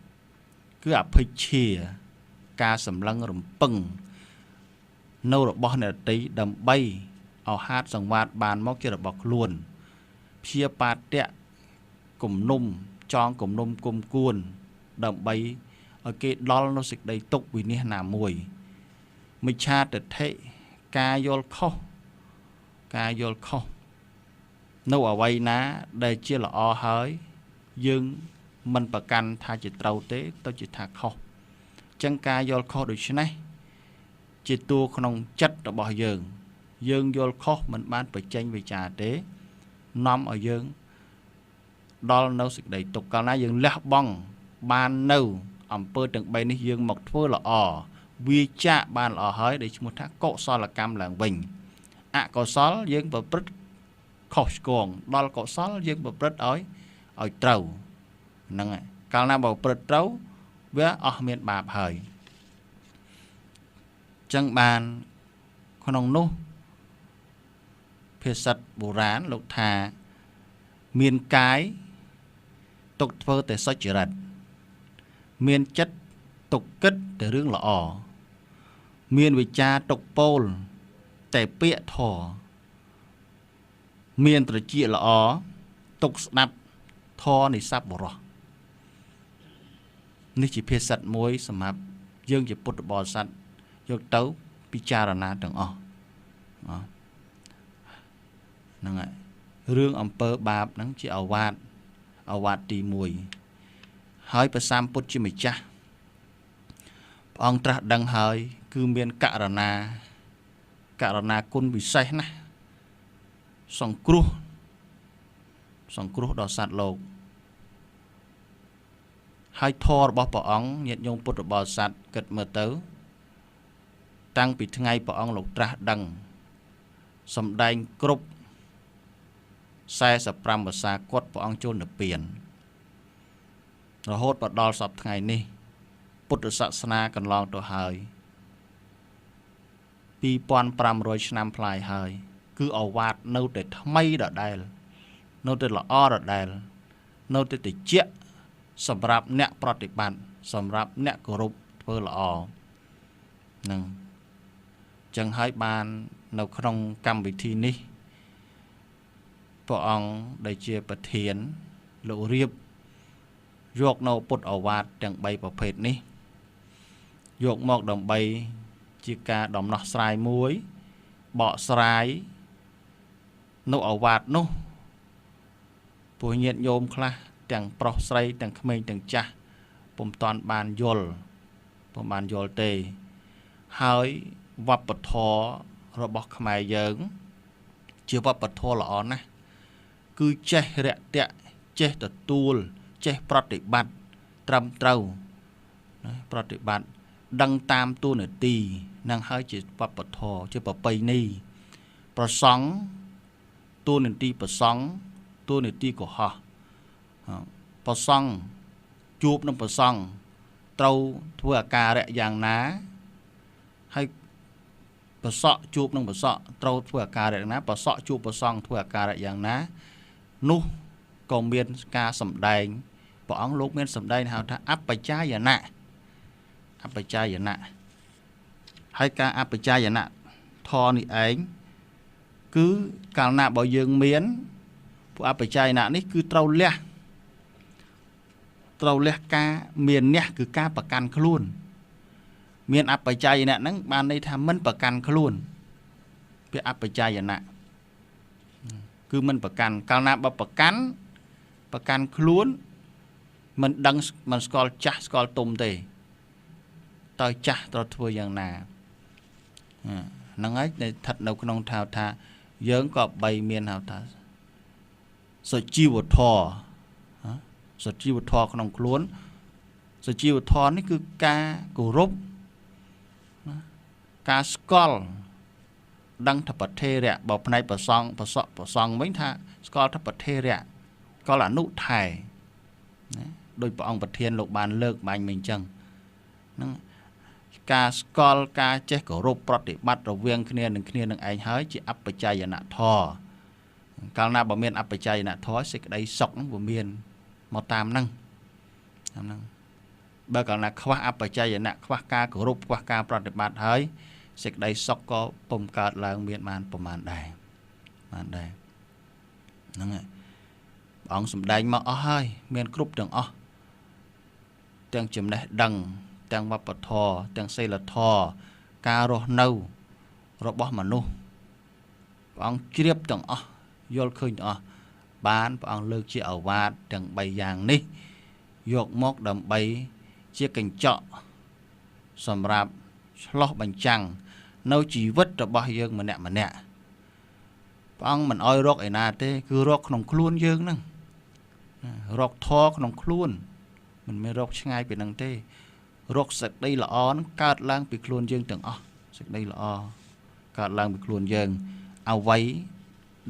3គឺអភិច្ឆាការសម្លឹងរំពឹងនៅរបស់អ្នកដទៃដើម្បីឲ្យហាតសង្វាតបានមកជារបស់ខ្លួនព្យាបាទៈគំនុំចងគំនុំគុំគួនដើម្បីឲ្យគេដល់នៅសេចក្តីទុក្ខវិនិច្ឆ័យណាមួយមិច្ឆាទិដ្ឋិការយល់ខុសនៅអ្វីណាដែលជាល្អហើយយើងមិនប្រកាន់ថាជាត្រូវទេទៅជាថាខុសអញ្ចឹងការយល់ខុសដូច្នេះជាតួក្នុងចិត្តរបស់យើងយល់ខុសមិនបានបញ្ចេញវិចារទេនាំឲ្យយើងដល់នៅសេចក្តីទុក្ខកាលណាយើងលះបង់បាននៅអំពើទាំង3នេះយើងមកធ្វើល្អវាចាកបានល្អហើយដែលឈ្មោះថាកុសលកម្មឡើងវិញអកុសលយើងប្រព្រឹត្តខុសឆ្គងដល់កុសលយើងប្រព្រឹត្តឲ្យត្រូវហ្នឹងហើយកាលណាបើប្រព្រឹត្តត្រូវវាអស់មានបាបហើយចឹងបានក្នុងនោះភាសាបុរាណលោកថាមានកាយទុកធ្វើតែសុចរិតមានចិត្តទុកគិតតែរឿងល្អមានវិចារទុកពោលតែពាក្យធម៌មានត្រចៀកល្អទុកស្ដាប់ធម៌នៃសប្បុរសនេះជាភាសាមួយសម្រាប់យើងជាពុទ្ធបរិស័ទយកទៅពិចារណាទាំងអស់ហ្នឹងហើយរឿងអំពើបាបហ្នឹងជាអវាទទី1ហើយព្រះសម្ពុទ្ធជាម្ចាស់ព្រះអង្គត្រាស់ដឹងហើយគឺមានករណាគុណពិសេសណាស់សង្គ្រោះដល់សត្វលោកហើយធម៌របស់ព្រះអង្គញាតិញោមពុទ្ធបរិស័ទគិតមើលទៅតាំងពីថ្ងៃព្រះអង្គលោកត្រាស់ដឹងសម្ដែងគ្រប់45ភាសាគាត់ព្រះអង្គចូលនិព្វានរហូតដល់សពថ្ងៃនេះពុទ្ធសាសនាកន្លងទៅហើយ2500ឆ្នាំប្លាយហើយគឺអវាទនៅតែថ្មីដដែលនៅតែល្អដដែលនៅតែតិចសម្រាប់អ្នកប្រតិបត្តិសម្រាប់អ្នកគោរពធ្វើល្អនឹងចឹងហើយបាននៅក្នុងកម្មវិធីនេះព្រះអង្គដែលជាប្រធានលោករៀបយកនៅពុទ្ធអវាទទាំង3ប្រភេទនេះយកមកដើម្បីជាការដំណោះស្រាយមួយបកស្រាយនៅអវាទនោះពួកញាតិញោមខ្លះទាំងប្រុសស្រីទាំងក្មេងទាំងចាស់ពុំតាន់បានយល់ទេហើយវប្បធម៌របស់ខ្មែរយើងជាវប្បធម៌ល្អណាស់គឺចេះរាក់ទាក់ចេះទទួលចេះប្រតិបត្តិត្រឹមត្រូវប្រតិបត្តិដឹងតាមទូនាទីនឹងហើយជាវប្បធម៌ជាប្រពៃណីប្រសង់ទូនាទីប្រសង់ទូនាទីកុហកប្រសង់ជួបនឹងប្រសង់ត្រូវធ្វើអាការៈយ៉ាងណាហើយប្រសក់ជួបនឹងប្រសក់ត្រូវធ្វើអាការៈយ៉ាងណាប្រសក់ជួបប្រសង់ធ្វើអាការៈយ៉ាងណានោះក៏មានការសម្ដែងព្រះអង្គលោកមានសម្ដែងហៅថាអបច្ចាយណៈហើយការអបច្ចាយណៈធរនេះឯងគឺកាលណាបើយើងមានពួកអបច្ចាយណៈនេះគឺត្រូវលះការមានអ្នកគឺការប្រកាន់ខ្លួនមានអបច្ចាយណៈហ្នឹងបានន័យថាមិនប្រកាន់ខ្លួនពាក្យអបច្ចាយណៈគឺមិនប្រកាន់កាលណាបើប្រកាន់ខ្លួនមិនដឹងមិនស្គាល់ចាស់ស្គាល់ទុំទេតើចាស់ត្រូវធ្វើយ៉ាងណាហ្នឹងហើយដែលស្ថិតនៅក្នុងថាយើងក៏បីមានហៅថាសុជីវធម៌ក្នុងខ្លួនសុជីវធម៌នេះគឺការគោរព ការស្គាល់ដឹងថាប្រធេរៈបើផ្នែកប្រសងវិញថាស្គាល់ថាប្រធេរៈស្គាល់អនុថែណាដោយព្រះអង្គប្រធានលោកបានលើកបាញ់មិញអញ្ចឹងហ្នឹងការស្គាល់ការចេះគោរពប្រតិបត្តិរវាងគ្នានឹងឯងហើយជាអបច្ច័យនធម៌កាលណាបើមានអបច្ច័យនធម៌សេចក្តីសុខហ្នឹងវាមានមកតាមហ្នឹងបើកាលណាខ្វះអបច្ច័យនៈខ្វះការគោរពខ្វះការប្រតិបត្តិហើយសេចក្តីសុខក៏ពុំកើតឡើងមានបានប្រមាណដែរហ្នឹងហើយព្រះអង្គសម្ដែងមកអស់ហើយមានគ្រប់ទាំងអស់ទាំងចំណេះដឹងទាំងវប្បធម៌ទាំងសីលធម៌ការរស់នៅរបស់មនុស្សព្រះអង្គជ្រាបទាំងអស់យល់ឃើញទាំងអស់បានព្រះអង្គលើកជាឱវាទទាំង3យ៉ាងនេះយកមកដើម្បីជាកញ្ចក់សម្រាប់ឆ្លោះបញ្ចាំងនៅជីវិតរបស់យើងម្នាក់ព្រះអង្គមិនអោយរកឯណាទេគឺរកក្នុងខ្លួនយើងហ្នឹងរកធម៌ក្នុងខ្លួនមិនមែនរកឆ្ងាយពីហ្នឹងទេរកសេចក្តីល្អហ្នឹងកើតឡើងពីខ្លួនយើងទាំងអស់សេចក្តីល្អកើតឡើងពីខ្លួនយើងអ្វី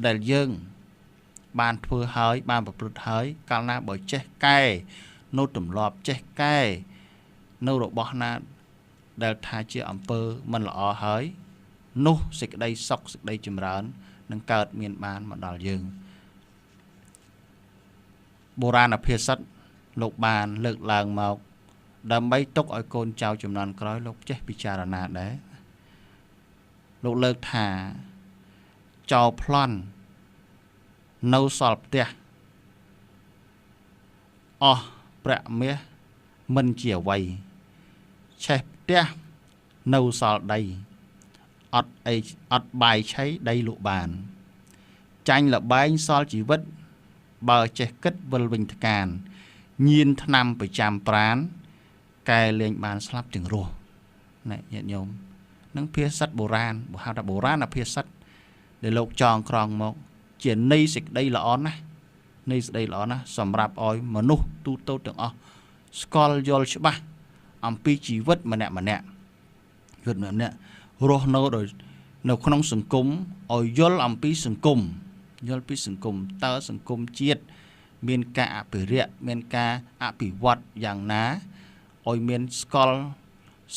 ដែលយើងបានធ្វើហើយបានប្រព្រឹត្តហើយកាលណាបើចេះកែនៅទម្លាប់ចេះកែនៅរបស់ណាដែលថាជាអំពើមិនល្អហើយនោះសេចក្តីសុខសេចក្តីចម្រើននឹងកើតមានបានមកដល់យើងបុរាណភាសិតលោកបានលើកឡើងមកដើម្បីទុកឲ្យកូនចៅជំនាន់ក្រោយលោកចេះពិចារណាដែរលោកលើកថាចោលប្លន់នៅសល់ផ្ទះអស់ប្រាក់មាសមិនជាអ្វីឆេះផ្ទះនៅសល់ដីអត់បាយឆៃដីលក់បានចាញ់លបែងសល់ជីវិតបើចេះគិតវិលវិញថ្កានញៀនថ្នាំប្រចាំប្រានកែលែងបានស្លាប់ទាំងរស់ណែញាតិញោមនឹងភាសិតបុរាណហៅថាបុរាណភាសិតដែលលោកចងក្រងមកជានៃសេចក្តីល្អណាស់នៃសេចក្តីល្អណាស់សម្រាប់ឲ្យមនុស្សទូទៅទាំងអស់ស្គាល់យល់ច្បាស់អំពីជីវិតម្នាក់រស់នៅក្នុងសង្គមឲ្យយល់អំពីសង្គមតើសង្គមជាតិមានការអភិរក្សមានការអភិវឌ្ឍយ៉ាងណាឲ្យមានស្គាល់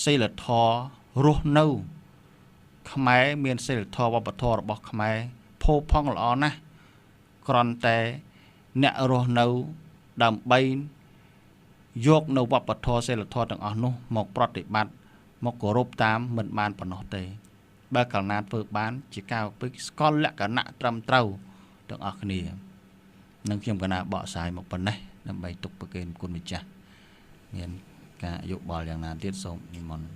សីលធម៌រស់នៅខ្មែរមានសីលធម៌វប្បធម៌របស់ខ្មែរផូរផង់ល្អណាស់គ្រាន់តែអ្នករស់នៅដើម្បីយកនៅវប្បធម៌សីលធម៌ទាំងអស់នោះមកប្រតិបត្តិមកគោរពតាមមិនបានប៉ុណ្ណោះទេបើកាលណាធ្វើបានជាការពិតស្គាល់លក្ខណៈត្រឹមត្រូវទាំងអស់គ្នានឹងខ្ញុំកណាបកស្រាយមកប៉ុណ្ណេះដើម្បីទុកប្រគេនគុណម្ចាស់មានការយោបល់យ៉ាងណាទៀតសូមនិមន្ត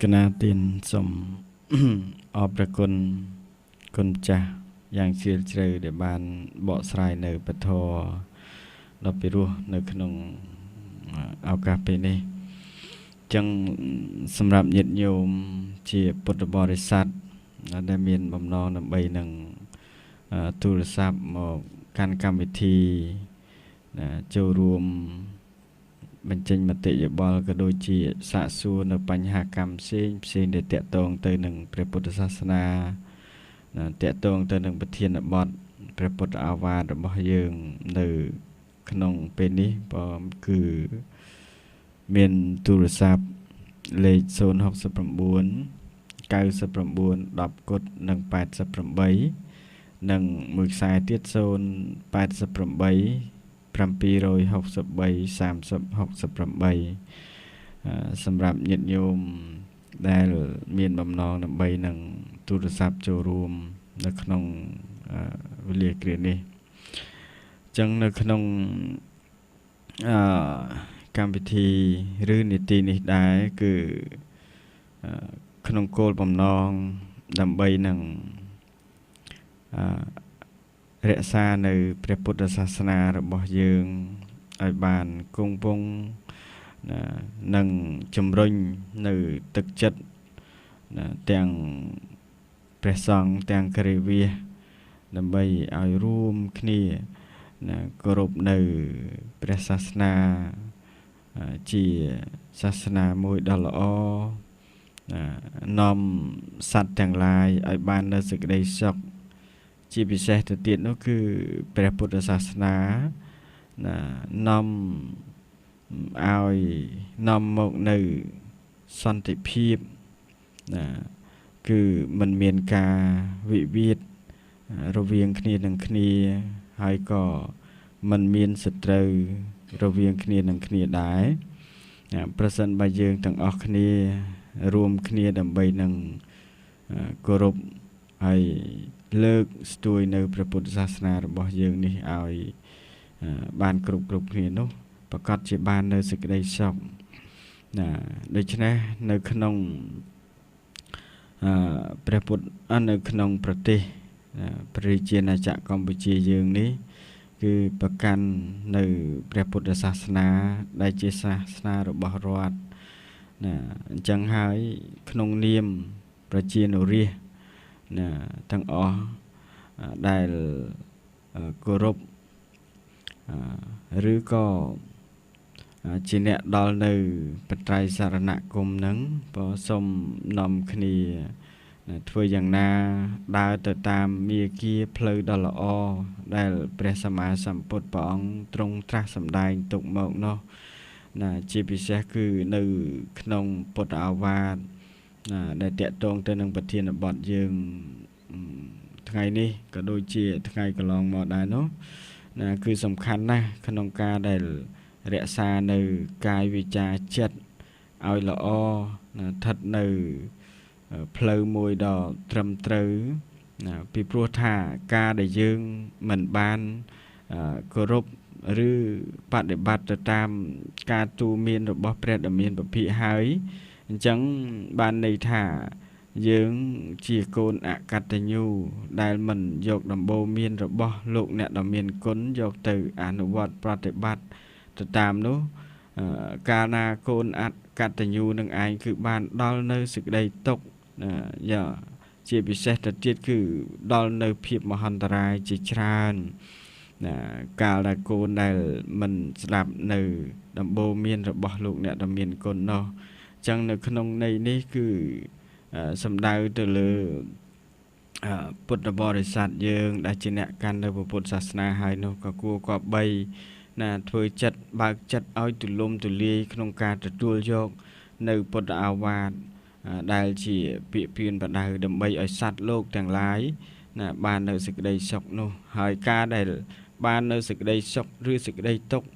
គណៈទានសូមអរព្រគុណគុណចាស់យ៉ាងជ្រាលជ្រៅដែលបានបកស្រាយនៅពធដ៏ពិរោះនៅក្នុងឱកាសពេលនេះចឹងសម្រាប់ញាតិញោមជាពុទ្ធបរិស័ទដែលមានបំណងដើម្បីនឹងទូរស័ព្ទមកកាន់កម្មវិធីចូលរួមបញ្ចេញមតិយោបល់ក៏ដូចជាសាកសួរនៅបញ្ហាកម្មផ្សេងដែលតាក់ទងទៅនឹងព្រះពុទ្ធសាសនាតាក់ទងទៅនឹងប្រធានបទព្រះពុទ្ធអាវាទរបស់យើងនៅក្នុងពេលនេះគឺមានទូរស័ព្ទលេខ069 99 10 88 និងមួយខ្សែទៀត088 763 3068 សម្រាប់ញាតិញោមដែលមានបំណងដើម្បីនឹងទូរស័ព្ទចូលរួមនៅក្នុងវេលាគ្រានេះអញ្ចឹងនៅក្នុងកម្មវិធីឬនីតិនេះដែរគឺក្នុងគោលបំណងដើម្បីនឹងរក្សានៅព្រះពុទ្ធសាសនារបស់យើងឲ្យបានគង់វង្សនិងជំរុញនៅទឹកចិត្តទាំងព្រះសង្ឃទាំងគរិវាសដើម្បីឲ្យរួមគ្នាគោរពនៅព្រះសាសនាជាសាសនាមួយដ៏ល្អនាំសត្វទាំងឡាយឲ្យបាននៅសេចក្តីសុខជាពិសេសទៅទៀតនោះគឺព្រះពុទ្ធសាសនានាំមកនៅសន្តិភាពគឺមិនមានការវិវាទរវាងគ្នានឹងគ្នាហើយក៏មិនមានសត្រូវរវាងគ្នានឹងគ្នាដែរប្រសិនបើយើងទាំងអស់គ្នារួមគ្នាដើម្បីនឹងគោរពហើយលើកស្ទួយនៅព្រះពុទ្ធសាសនារបស់យើងនេះឲ្យបានគ្រប់គ្នានោះប្រកាសជាបាននៅសេចក្តីសុខដូច្នេះនៅក្នុងព្រះពុទ្ធនៅក្នុងប្រទេសព្រះរាជាណាចក្រកម្ពុជាយើងនេះគឺប្រកាន់នៅព្រះពុទ្ធសាសនាដែលជាសាសនារបស់រដ្ឋអញ្ចឹងហើយក្នុងនាមប្រជានុរាស្ត្រទាំងអស់ដែលគោរពឬក៏ជាអ្នកដល់នៅបត្រៃសរណគមនឹងក៏សូមនាំគ្នាធ្វើយ៉ាងណាដើរទៅតាមមាគ៌ាផ្លូវដ៏ល្អដែលព្រះសម្មាសម្ពុទ្ធព្រះអង្គទ្រង់ត្រាស់សម្ដែងទុកមកនោះជាពិសេសគឺនៅក្នុងពុទ្ធអាវាទដែលតាក់ទងទៅនឹងប្រធានបទយើងថ្ងៃនេះក៏ដូចជាថ្ងៃកន្លងមកដែរនោះគឺសំខាន់ណាស់ក្នុងការដែលរក្សានៅកាយវាចាចិត្តឲ្យល្អស្ថិតនៅផ្លូវមួយដ៏ត្រឹមត្រូវពីព្រោះថាការដែលយើងមិនបានគោរពឬបដិបត្តិទៅតាមការទូន្មានរបស់ព្រះដ៏មានពភាកហើយអញ្ចឹងបានន័យថាយើងជាកូនអកតញ្ញូដែលមិនយកដំបូន្មានរបស់លោកអ្នកដ៏មានគុណយកទៅអនុវត្តប្រតិបត្តិទៅតាមនោះកាលណាកូនអកតញ្ញូនឹងឯងគឺបានដល់នៅសេចក្តីទុក្ខជាពិសេសទៅទៀតគឺដល់នៅភាពមហន្តរាយជាច្រើនកាលដែលកូនដែលមិនស្ដាប់នៅដំបូន្មានរបស់លោកអ្នកដ៏មានគុណនោះអញ្ចឹងនៅក្នុងន័យនេះគឺសំដៅទៅលើពុទ្ធបរិស័ទយើងដែលជាអ្នកកាន់នៅពុទ្ធសាសនាហើយនោះក៏គួរគប្បីធ្វើចិត្តបើកចិត្តឲ្យទូលំទូលាយក្នុងការទទួលយកនៅពុទ្ធអាវាទដែលជាពាក្យពាក្យបដៅដើម្បីឲ្យសត្វលោកទាំងឡាយបាននៅសេចក្តីសុខនោះហើយការដែលបាននៅសេចក្តីសុខឬសេចក្តីទុក្ខ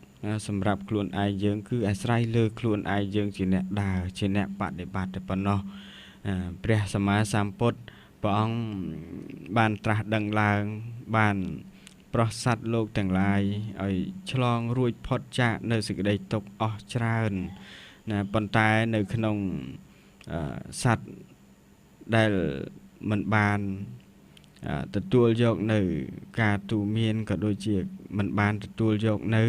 សម្រាប់ខ្លួនឯងយើងគឺអាស្រ័យលើខ្លួនឯងយើងជាអ្នកដើរជាអ្នកបដិបត្តិតែប៉ុណ្ណោះព្រះសម្មាសម្ពុទ្ធព្រះអង្គបានត្រាស់ដឹងឡើងបានប្រោះសត្វលោកទាំងឡាយឲ្យឆ្លងរួចផុតចាកនៅសេចក្តីទុក្ខអស់ច្រើនប៉ុន្តែនៅក្នុងសត្វដែលមិនបានទទួលយកនៅការទូន្មានក៏ដូចជាមិនបានទទួលយកនៅ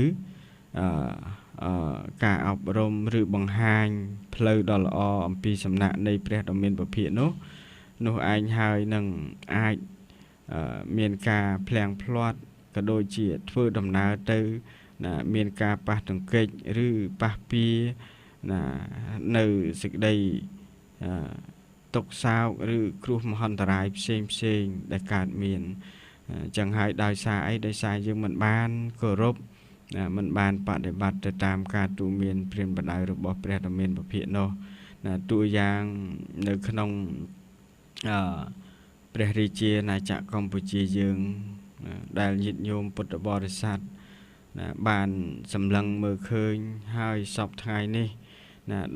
ការអប់រំឬបង្ហាញផ្លូវដ៏ល្អអំពីសំណាក់នៃព្រះដ៏មានពភាកនោះឯងហើយនឹងអាចមានការភ្លាំងភ្លាត់ក៏ដូចជាធ្វើដំណើរទៅមានការប៉ះទង្គិចឬប៉ះពីនៅសេចក្តីទុក្ខសោកឬគ្រោះមហន្តរាយផ្សេងដែលកើតមានចឹងហើយដោយសារអីដោយសារយើងមិនបានគោរពមិនបានបដិបត្តិទៅតាមការទូន្មានព្រានបដៅរបស់ព្រះដ៏មានពភាកនោះតួយ៉ាងនៅក្នុងព ព្រះរាជាណាចក្រកម្ពុជាយើងដែលញាតិញោមពុទ្ធបរិស័ទបានសម្លឹងមើលឃើញហើយសពថ្ងៃនេះ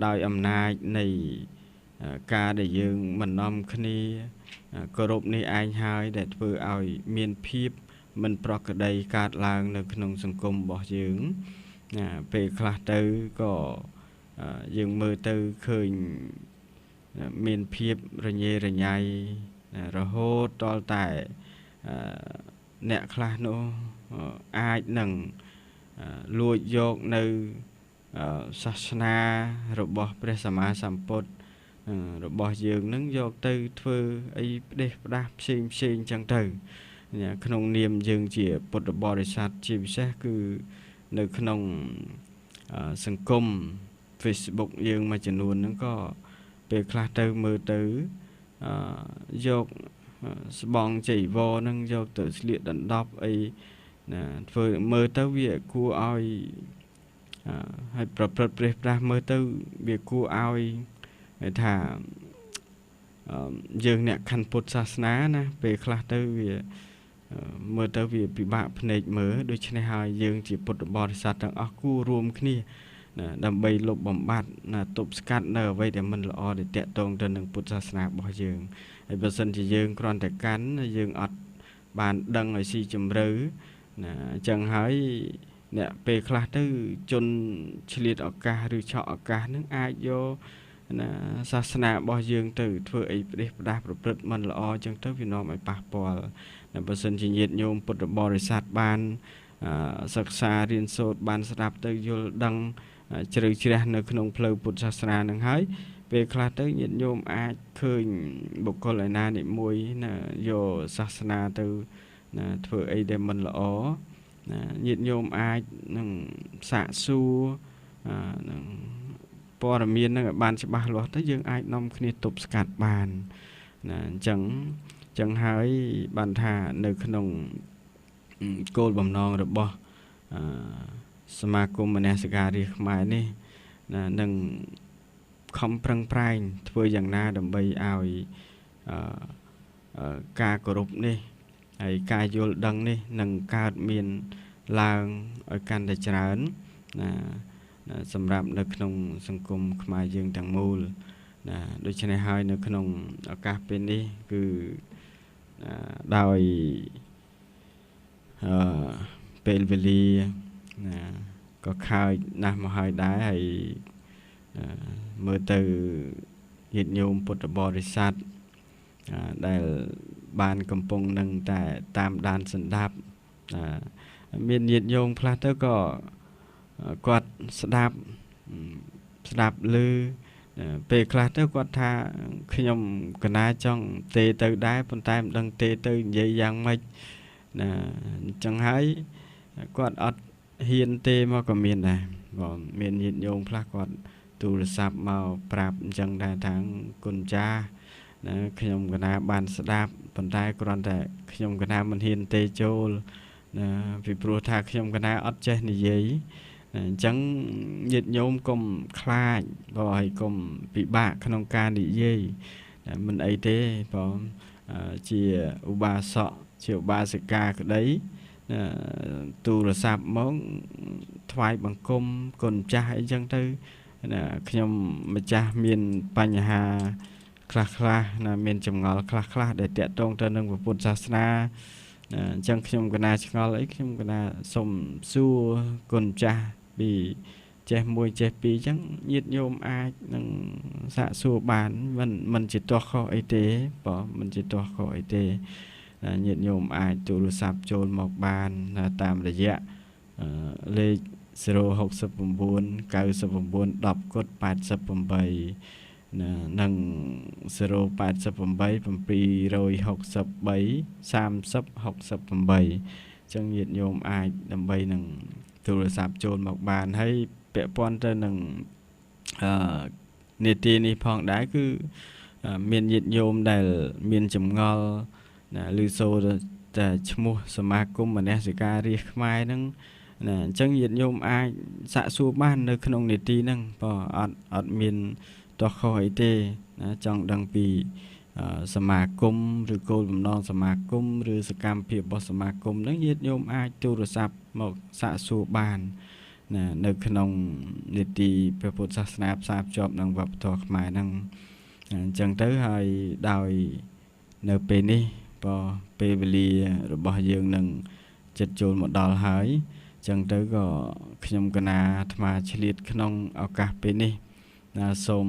ដោយអំណាចនៃការដែលយើងមិននាំគ្នាគោរពនេះឯងហើយដែលធ្វើឲ្យមានភាពមិនប្រក្រតីកើតឡើងនៅក្នុងសង្គមរបស់យើងពេលខ្លះទៅក៏យើងមើលទៅឃើញមានភាពរញ៉េរញ៉ៃរហូតដល់តែអ្នកខ្លះនោះអាចនឹងលួចយកនៅសាសនារបស់ព្រះសម្មាសម្ពុទ្ធរបស់យើងនឹងយកទៅធ្វើអីផ្ដេសផ្ដាស់ផ្សេងចឹងទៅក្នុងនាមយើងជាពុទ្ធបរិស័ទជាពិសេសគឺនៅក្នុងសង្គម Facebook យើងមួយចំនួនហ្នឹងក៏ពេលខ្លះទៅមើលទៅយកស្បង់ចៃវរហ្នឹងយកទៅស្លៀកដណ្ដប់អីធ្វើមើលទៅវាគួរឲ្យឲ្យប្រព្រឹត្តប្រេះផ្ដាស់មើលទៅវាគួរឲ្យថាយើងអ្នកខណ្ឌពុទ្ធសាសនាណាពេលខ្លះទៅវាមើលទៅវាពិបាកភ្នែកមើលដូច្នេះហើយយើងជាពុទ្ធបរិស័ទទាំងអស់គួររួមគ្នាដើម្បីលុបបំបាត់ទប់ស្កាត់នៅអ្វីដែលមិនល្អដែលតាក់ទងទៅនឹងពុទ្ធសាសនារបស់យើងហើយបើសិនជាយើងគ្រាន់តែកាន់យើងអត់បានដឹងឲ្យស៊ីជម្រៅអញ្ចឹងហើយអ្នកពេលខ្លះទៅជនឆ្លៀតឱកាសឬឆក់ឱកាសនឹងអាចយកសាសនារបស់យើងទៅធ្វើអីផ្ដេសផ្ដាស់ប្រព្រឹត្តមិនល្អអញ្ចឹងទៅវានាំឲ្យប៉ះពាល់បើសិនជាញាតិញោមពុទ្ធបរិស័ទបានសិក្សារៀនសូត្របានស្ដាប់ទៅយល់ដឹងជ្រៅជ្រះនៅក្នុងផ្លូវពុទ្ធសាសនានឹងហើយពេលខ្លះទៅញាតិញោមអាចឃើញបុគ្គលឯណានិមួយយកសាសនាទៅធ្វើអីដែលមិនល្អញាតិញោមអាចនឹងសាកសួរនឹងព័ត៌មាននឹងឲ្យបានច្បាស់លាស់ទៅយើងអាចនាំគ្នាទប់ស្កាត់បានអញ្ចឹងហើយបានថានៅក្នុងគោលបំណងរបស់សមាគមមនសិការរាជខ្មែរនេះនឹងខំប្រឹងប្រែងធ្វើយ៉ាងណាដើម្បីឲ្យការគោរពនេះហើយការយល់ដឹងនេះនឹងកើតមានឡើងឲ្យកាន់តែច្រើនសម្រាប់នៅក្នុងសង្គមខ្មែរយើងទាំងមូលដូច្នេះហើយនៅក្នុងឱកាសពេលនេះគឺដោយពេលវេលាក៏ខើចណាស់មកហើយដែរហើយមើលទៅញាតិញោមពុទ្ធបរិស័ទដែលបានកំពុងនឹងតែតាមដានសន្តាប់មានញាតិញោមខ្លះទៅក៏គាត់ស្ដាប់ឮពេលខ្លះទៅគាត់ថាខ្ញុំកណាចង់ទេទៅដែរប៉ុន្តែមិនដឹងទេទៅនិយាយយ៉ាងម៉េចអញ្ចឹងហើយគាត់អត់ហ៊ានទេមកក៏មានដែរបងមានញាតិញោមខ្លះគាត់ទូរស័ព្ទមកប្រាប់អញ្ចឹងដែរថាគុណចាស់ខ្ញុំកណាបានស្ដាប់ប៉ុន្តែគ្រាន់តែខ្ញុំកណាមិនហ៊ានទេចូលពីព្រោះថាខ្ញុំកណាអត់ចេះនិយាយអញ្ចឹងញាតិញោមកុំខ្លាចបើឲ្យកុំពិបាកក្នុងការនិយាយមិនអីទេបងជាឧបាសកជាឧបាសិកាក្តីទូរស័ព្ទមកថ្វាយបង្គំគុណចាស់អីចឹងទៅខ្ញុំម្ចាស់មានបញ្ហាខ្លះមានចម្ងល់ខ្លះដែលតាក់ទងទៅនឹងពុទ្ធសាសនាអញ្ចឹងខ្ញុំកណាឆ្ងល់អីខ្ញុំកណាសុំសួរគុណចាស់ពីចេះមួយចេះពីរអញ្ចឹងញាតិញោមអាចនឹងសាកសួរបានមិនជាទាស់ខុសអីទេបងមិនជាទាស់ខុសអីទេញាតិញោមអាចទូរស័ព្ទចូលមកបានតាមរយៈលេខ069 99 10 88និង088 763 3068ចឹងញាតិញោមអាចដើម្បីនឹងទូរស័ព្ទចូលមកបានហើយពាក់ព័ន្ធទៅនឹងនេតិនេះផងដែរគឺមានញាតិញោមដែលមានចម្ងល់ឬសូតែឈ្មោះសមាគមមនសិការរាជខ្មែរហ្នឹងអញ្ចឹងញាតិញោមអាចសាកសួរបាននៅក្នុងនេតិហ្នឹងបើអត់មានតោះខុសអីទេចង់ដឹងពី សមាគមឬគោលបំណងសមាគមឬសកម្មភាពរបស់សមាគមហ្នឹងញាតិញោមអាចទូរស័ព្ទមកសាកសួរបានណានៅក្នុងនីតិព្រះពុទ្ធសាសនាផ្សារភ្ជាប់នឹងវប្បធម៌ខ្មែរហ្នឹងអញ្ចឹងទៅហើយដោយនៅពេលនេះពេលវេលារបស់យើងនឹងចិត្តចូលមកដល់ហើយអញ្ចឹងទៅក៏ខ្ញុំកណាអាត្មាឆ្លៀតក្នុងឱកាសពេលនេះសូម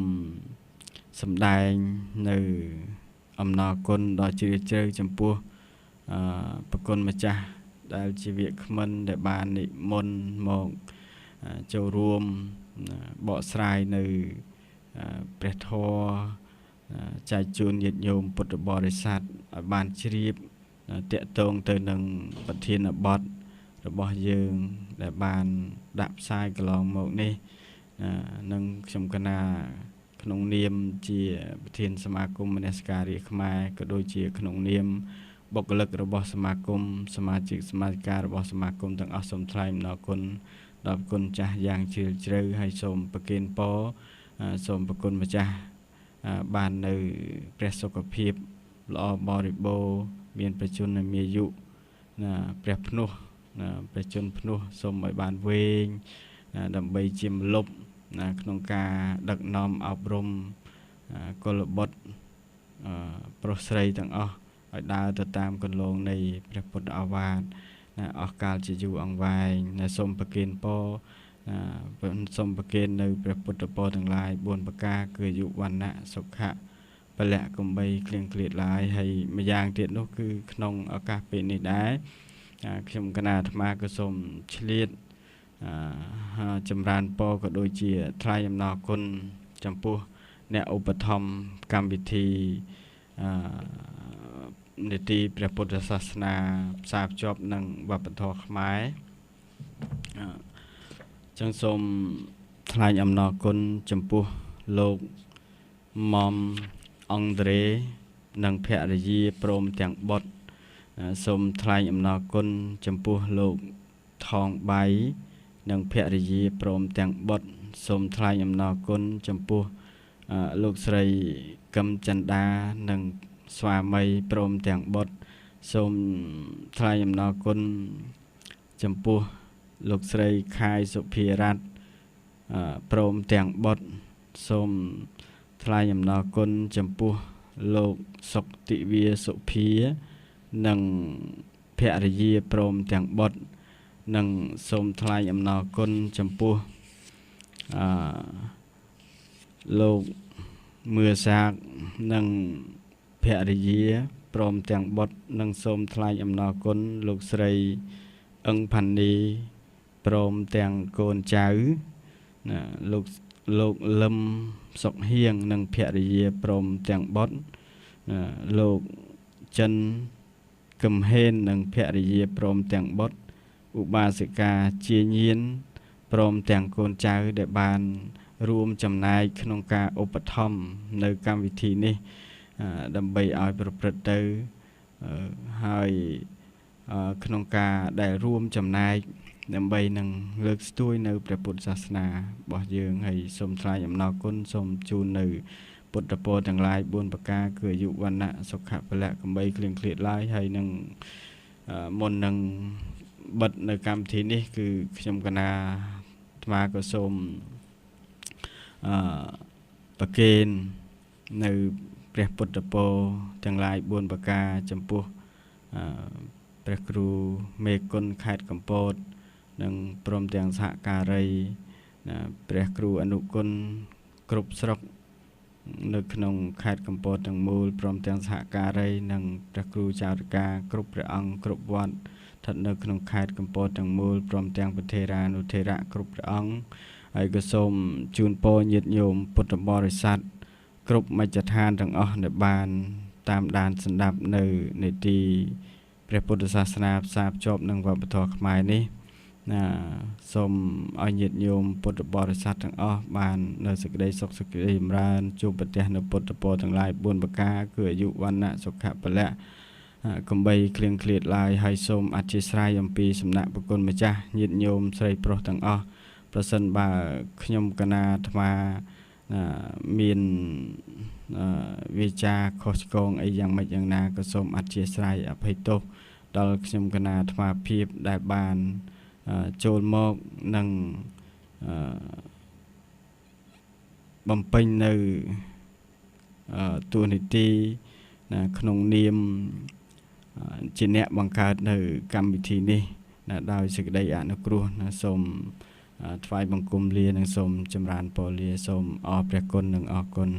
សម្ដែងនៅអំណរគុណដ៏ជ្រាលជ្រៅចំពោះប្រគុណម្ចាស់ដែលជាវាគ្មិនដែលបាននិមន្តមកចូលរួមបកស្រាយនៅព្រះធម៌ចែកជូនញាតិញោមពុទ្ធបរិស័ទឲ្យបានជ្រាបតាក់ទងទៅនឹងប្រធានបទរបស់យើងដែលបានដាក់ផ្សាយកន្លងមកនេះនឹងខ្ញុំកណាក្នុងនាមជាប្រធានសមាគមមនសិការីខ្មែរក៏ដូចជាក្នុងនាមបុគ្គលិករបស់សមាគមសមាជិកសមាជិការបស់សមាគមទាំងអស់សូមថ្លែងអំណរគុណដល់គុណចាស់យ៉ាងជ្រាលជ្រៅហើយសូមប្រគេនពរសូមប្រគុណម្ចាស់បាននៅព្រះសុខភាពល្អបរិបូរណ៍មានប្រជញ្ញមាយុព្រះភ្នោះព្រះជន្មភ្នោះសូមឲ្យបានវែងដើម្បីជាម្លប់ក្នុងការដឹកនាំអប់រំកុលបុត្រប្រុសស្រីទាំងអស់ឲ្យដើរទៅតាមគន្លងនៃព្រះពុទ្ធឱវាទអស់កាលជាយូរអង្វែងសូមប្រគេនពរសូមប្រគេននៅព្រះពុទ្ធពរទាំងឡាយ4ប្រការគឺអាយុវណ្ណៈសុខៈពលៈកំបីគ្លៀងគ្លាតឡាយហើយម្យ៉ាងទៀតនោះគឺក្នុងឱកាសពេលនេះដែរខ្ញុំគណៈអាត្មាក៏សូមឆ្លៀតចម្រើនពរក៏ដូចជាថ្លែងអំណរគុណចំពោះអ្នកឧបត្ថម្ភកម្មវិធីនីតិព្រះពុទ្ធសាសនាផ្សារភ្ជាប់នឹងវប្បធម៌ខ្មែរចឹងសូមថ្លែងអំណរគុណចំពោះលោកមុំអង់ដ្រេនិងភរិយាព្រមទាំងបុត្រសូមថ្លែងអំណរគុណចំពោះលោកថងបៃនិងភរិយាព្រមទាំងបុត្រសូមថ្លែងអំណរគុណចំពោះលោកស្រីកឹមចន្ទានិងស្វាមីព្រមទាំងបុត្រសូមថ្លែងអំណរគុណចំពោះលោកស្រីខាយសុភារ័ត្នព្រមទាំងបុត្រសូមថ្លែងអំណរគុណចំពោះលោកសុកតិវាសុភានិងភរិយាព្រមទាំងបុត្រនិងសូមថ្លែងអំណរគុណចំពោះលោកមឿសាកនិងភរិយាព្រមទាំងបុត្រនិងសូមថ្លែងអំណរគុណលោកស្រីអឹងផានីព្រមទាំងកូនចៅលោកលឹមសុកហៀងនិងភរិយាព្រមទាំងបុត្រលោកចិនកឹមហេននិងភរិយាព្រមទាំងបុត្រឧបាសិកាជាញៀនព្រមទាំងកូនចៅដែលបានរួមចំណែកក្នុងការឧបត្ថម្ភនៅកម្មវិធីនេះដើម្បីឲ្យប្រព្រឹត្តទៅហើយក្នុងការដែលរួមចំណែកដើម្បីនឹងលើកស្ទួយនៅព្រះពុទ្ធសាសនារបស់យើងហើយសូមថ្លែងអំណរគុណសូមជូននៅពុទ្ធពរទាំងឡាយ4ប្រការគឺអាយុវណ្ណៈសុខៈពលៈកំបីគ្លៀងគ្លាតឡើយហើយនឹងមុននឹងបិទនៅកម្មវិធីនេះគឺខ្ញុំកណាអាត្មាក៏សូមប្រគេននៅព្រះពុទ្ធពរទាំងឡាយ4ប្រការចំពោះព្រះគ្រូមេគុណខេត្តកំពតនិងព្រមទាំងសហការីព្រះគ្រូអនុគុណគ្រប់ស្រុកនៅក្នុងខេត្តកំពតទាំងមូលព្រមទាំងសហការីនិងព្រះគ្រូចៅរិកាគ្រប់ព្រះអង្គគ្រប់វត្តស្ថិតនៅក្នុងខេត្តកំពតទាំងមូលព្រមទាំងប្រធេរានុធេរៈគ្រប់ព្រះអង្គហើយក៏សូមជូនពរញាតិញោមពុទ្ធបរិស័ទគ្រប់មជ្ឈដ្ឋានទាំងអស់ដែលបានតាមដានស្ដាប់នៅនីតិព្រះពុទ្ធសាសនាផ្សារភ្ជាប់នឹងវប្បធម៌ខ្មែរនេះសូមឲ្យញាតិញោមពុទ្ធបរិស័ទទាំងអស់បាននៅសេចក្តីសុខសេចក្តីចម្រើនជួបប្រទះនៅពុទ្ធពរទាំងឡាយ4ប្រការគឺអាយុវណ្ណៈសុខៈពលៈកំបីគ្លៀងគ្លាតឡើយហើយសូមអធិស្ឋានអំពីសំណាក់ព្រះគុណម្ចាស់ញាតិញោមស្រីប្រុសទាំងអស់ប្រសិនបើខ្ញុំកណាអាត្មា មានវិចារខុសឆ្គងអីយ៉ាងម៉េចយ៉ាងណាក៏សូមអធិស្ឋានអភ័យទោសដល់ខ្ញុំគណៈអាត្មាភាពដែលបានចូលមកនិងបំពេញនៅតួនាទីក្នុងនាមជាអ្នកបង្កើតនៅកម្មវិធីនេះដោយសេចក្តីអនុគ្រោះសូមថ្វាយបង្គំលានិងសូមចម្រើនពរលាសូមអរព្រះគុណនិងអរគុណ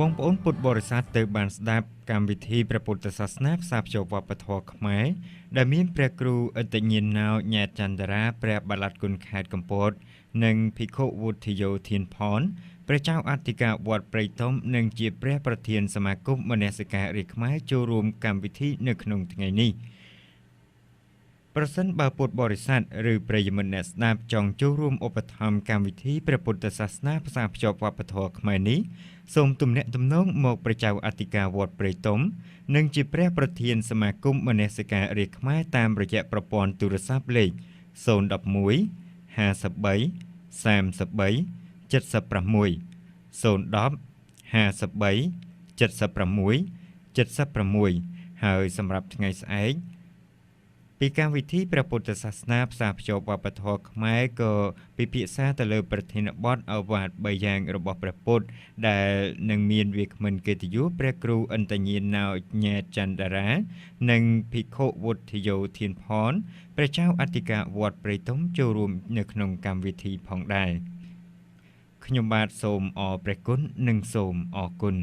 បងប្អូនពុទ្ធបរិស័ទទៅបានស្ដាប់កម្មវិធីព្រះពុទ្ធសាសនាផ្សារភ្ជាប់វប្បធម៌ខ្មែរដែលមានព្រះគ្រូឥតញ្ញាណោញ៉ែតចន្ទរាព្រះបាឡាត់គុណខេត្តកំពតនិងភិក្ខុវុទ្ធិយោធានផនព្រះចៅអធិការវត្តព្រៃធំនិងជាព្រះប្រធានសមាគមមនសិការរាជខ្មែរចូលរួមកម្មវិធីនៅក្នុងថ្ងៃនេះប្រសិនបើពុទ្ធបរិស័ទឬប្រិយមិត្តអ្នកស្ដាប់ចង់ចូលរួមឧបត្ថម្ភកម្មវិធីព្រះពុទ្ធសាសនាផ្សារភ្ជាប់វប្បធម៌ខ្មែរនេះសូមទំនាក់ទំនងមកព្រះចៅអធិការវត្តព្រៃធំនិងជាព្រះប្រធានសមាគមមនសិការរាជខ្មែរតាមរយៈប្រព័ន្ធទូរស័ព្ទលេខ011 53 33 76 010 53 76 76ហើយសម្រាប់ថ្ងៃស្អែកពីកម្មវិធីព្រះពុទ្ធសាសនាផ្សារភ្ជាប់វប្បធម៌ខ្មែរក៏ពិភាក្សាទៅលើប្រធានបទអវាទ3យ៉ាងរបស់ព្រះពុទ្ធដែលនឹងមានវាគ្មិនកិត្តិយសព្រះគ្រូឥន្ទញ្ញាណោញ៉ែតចន្ទរានិងភិក្ខុវុទ្ធិយោធានផនព្រះចៅអធិការវត្តព្រៃធំចូលរួមនៅក្នុងកម្មវិធីផងដែរខ្ញុំបាទសូមអរព្រះគុណនិងសូមអរគុណ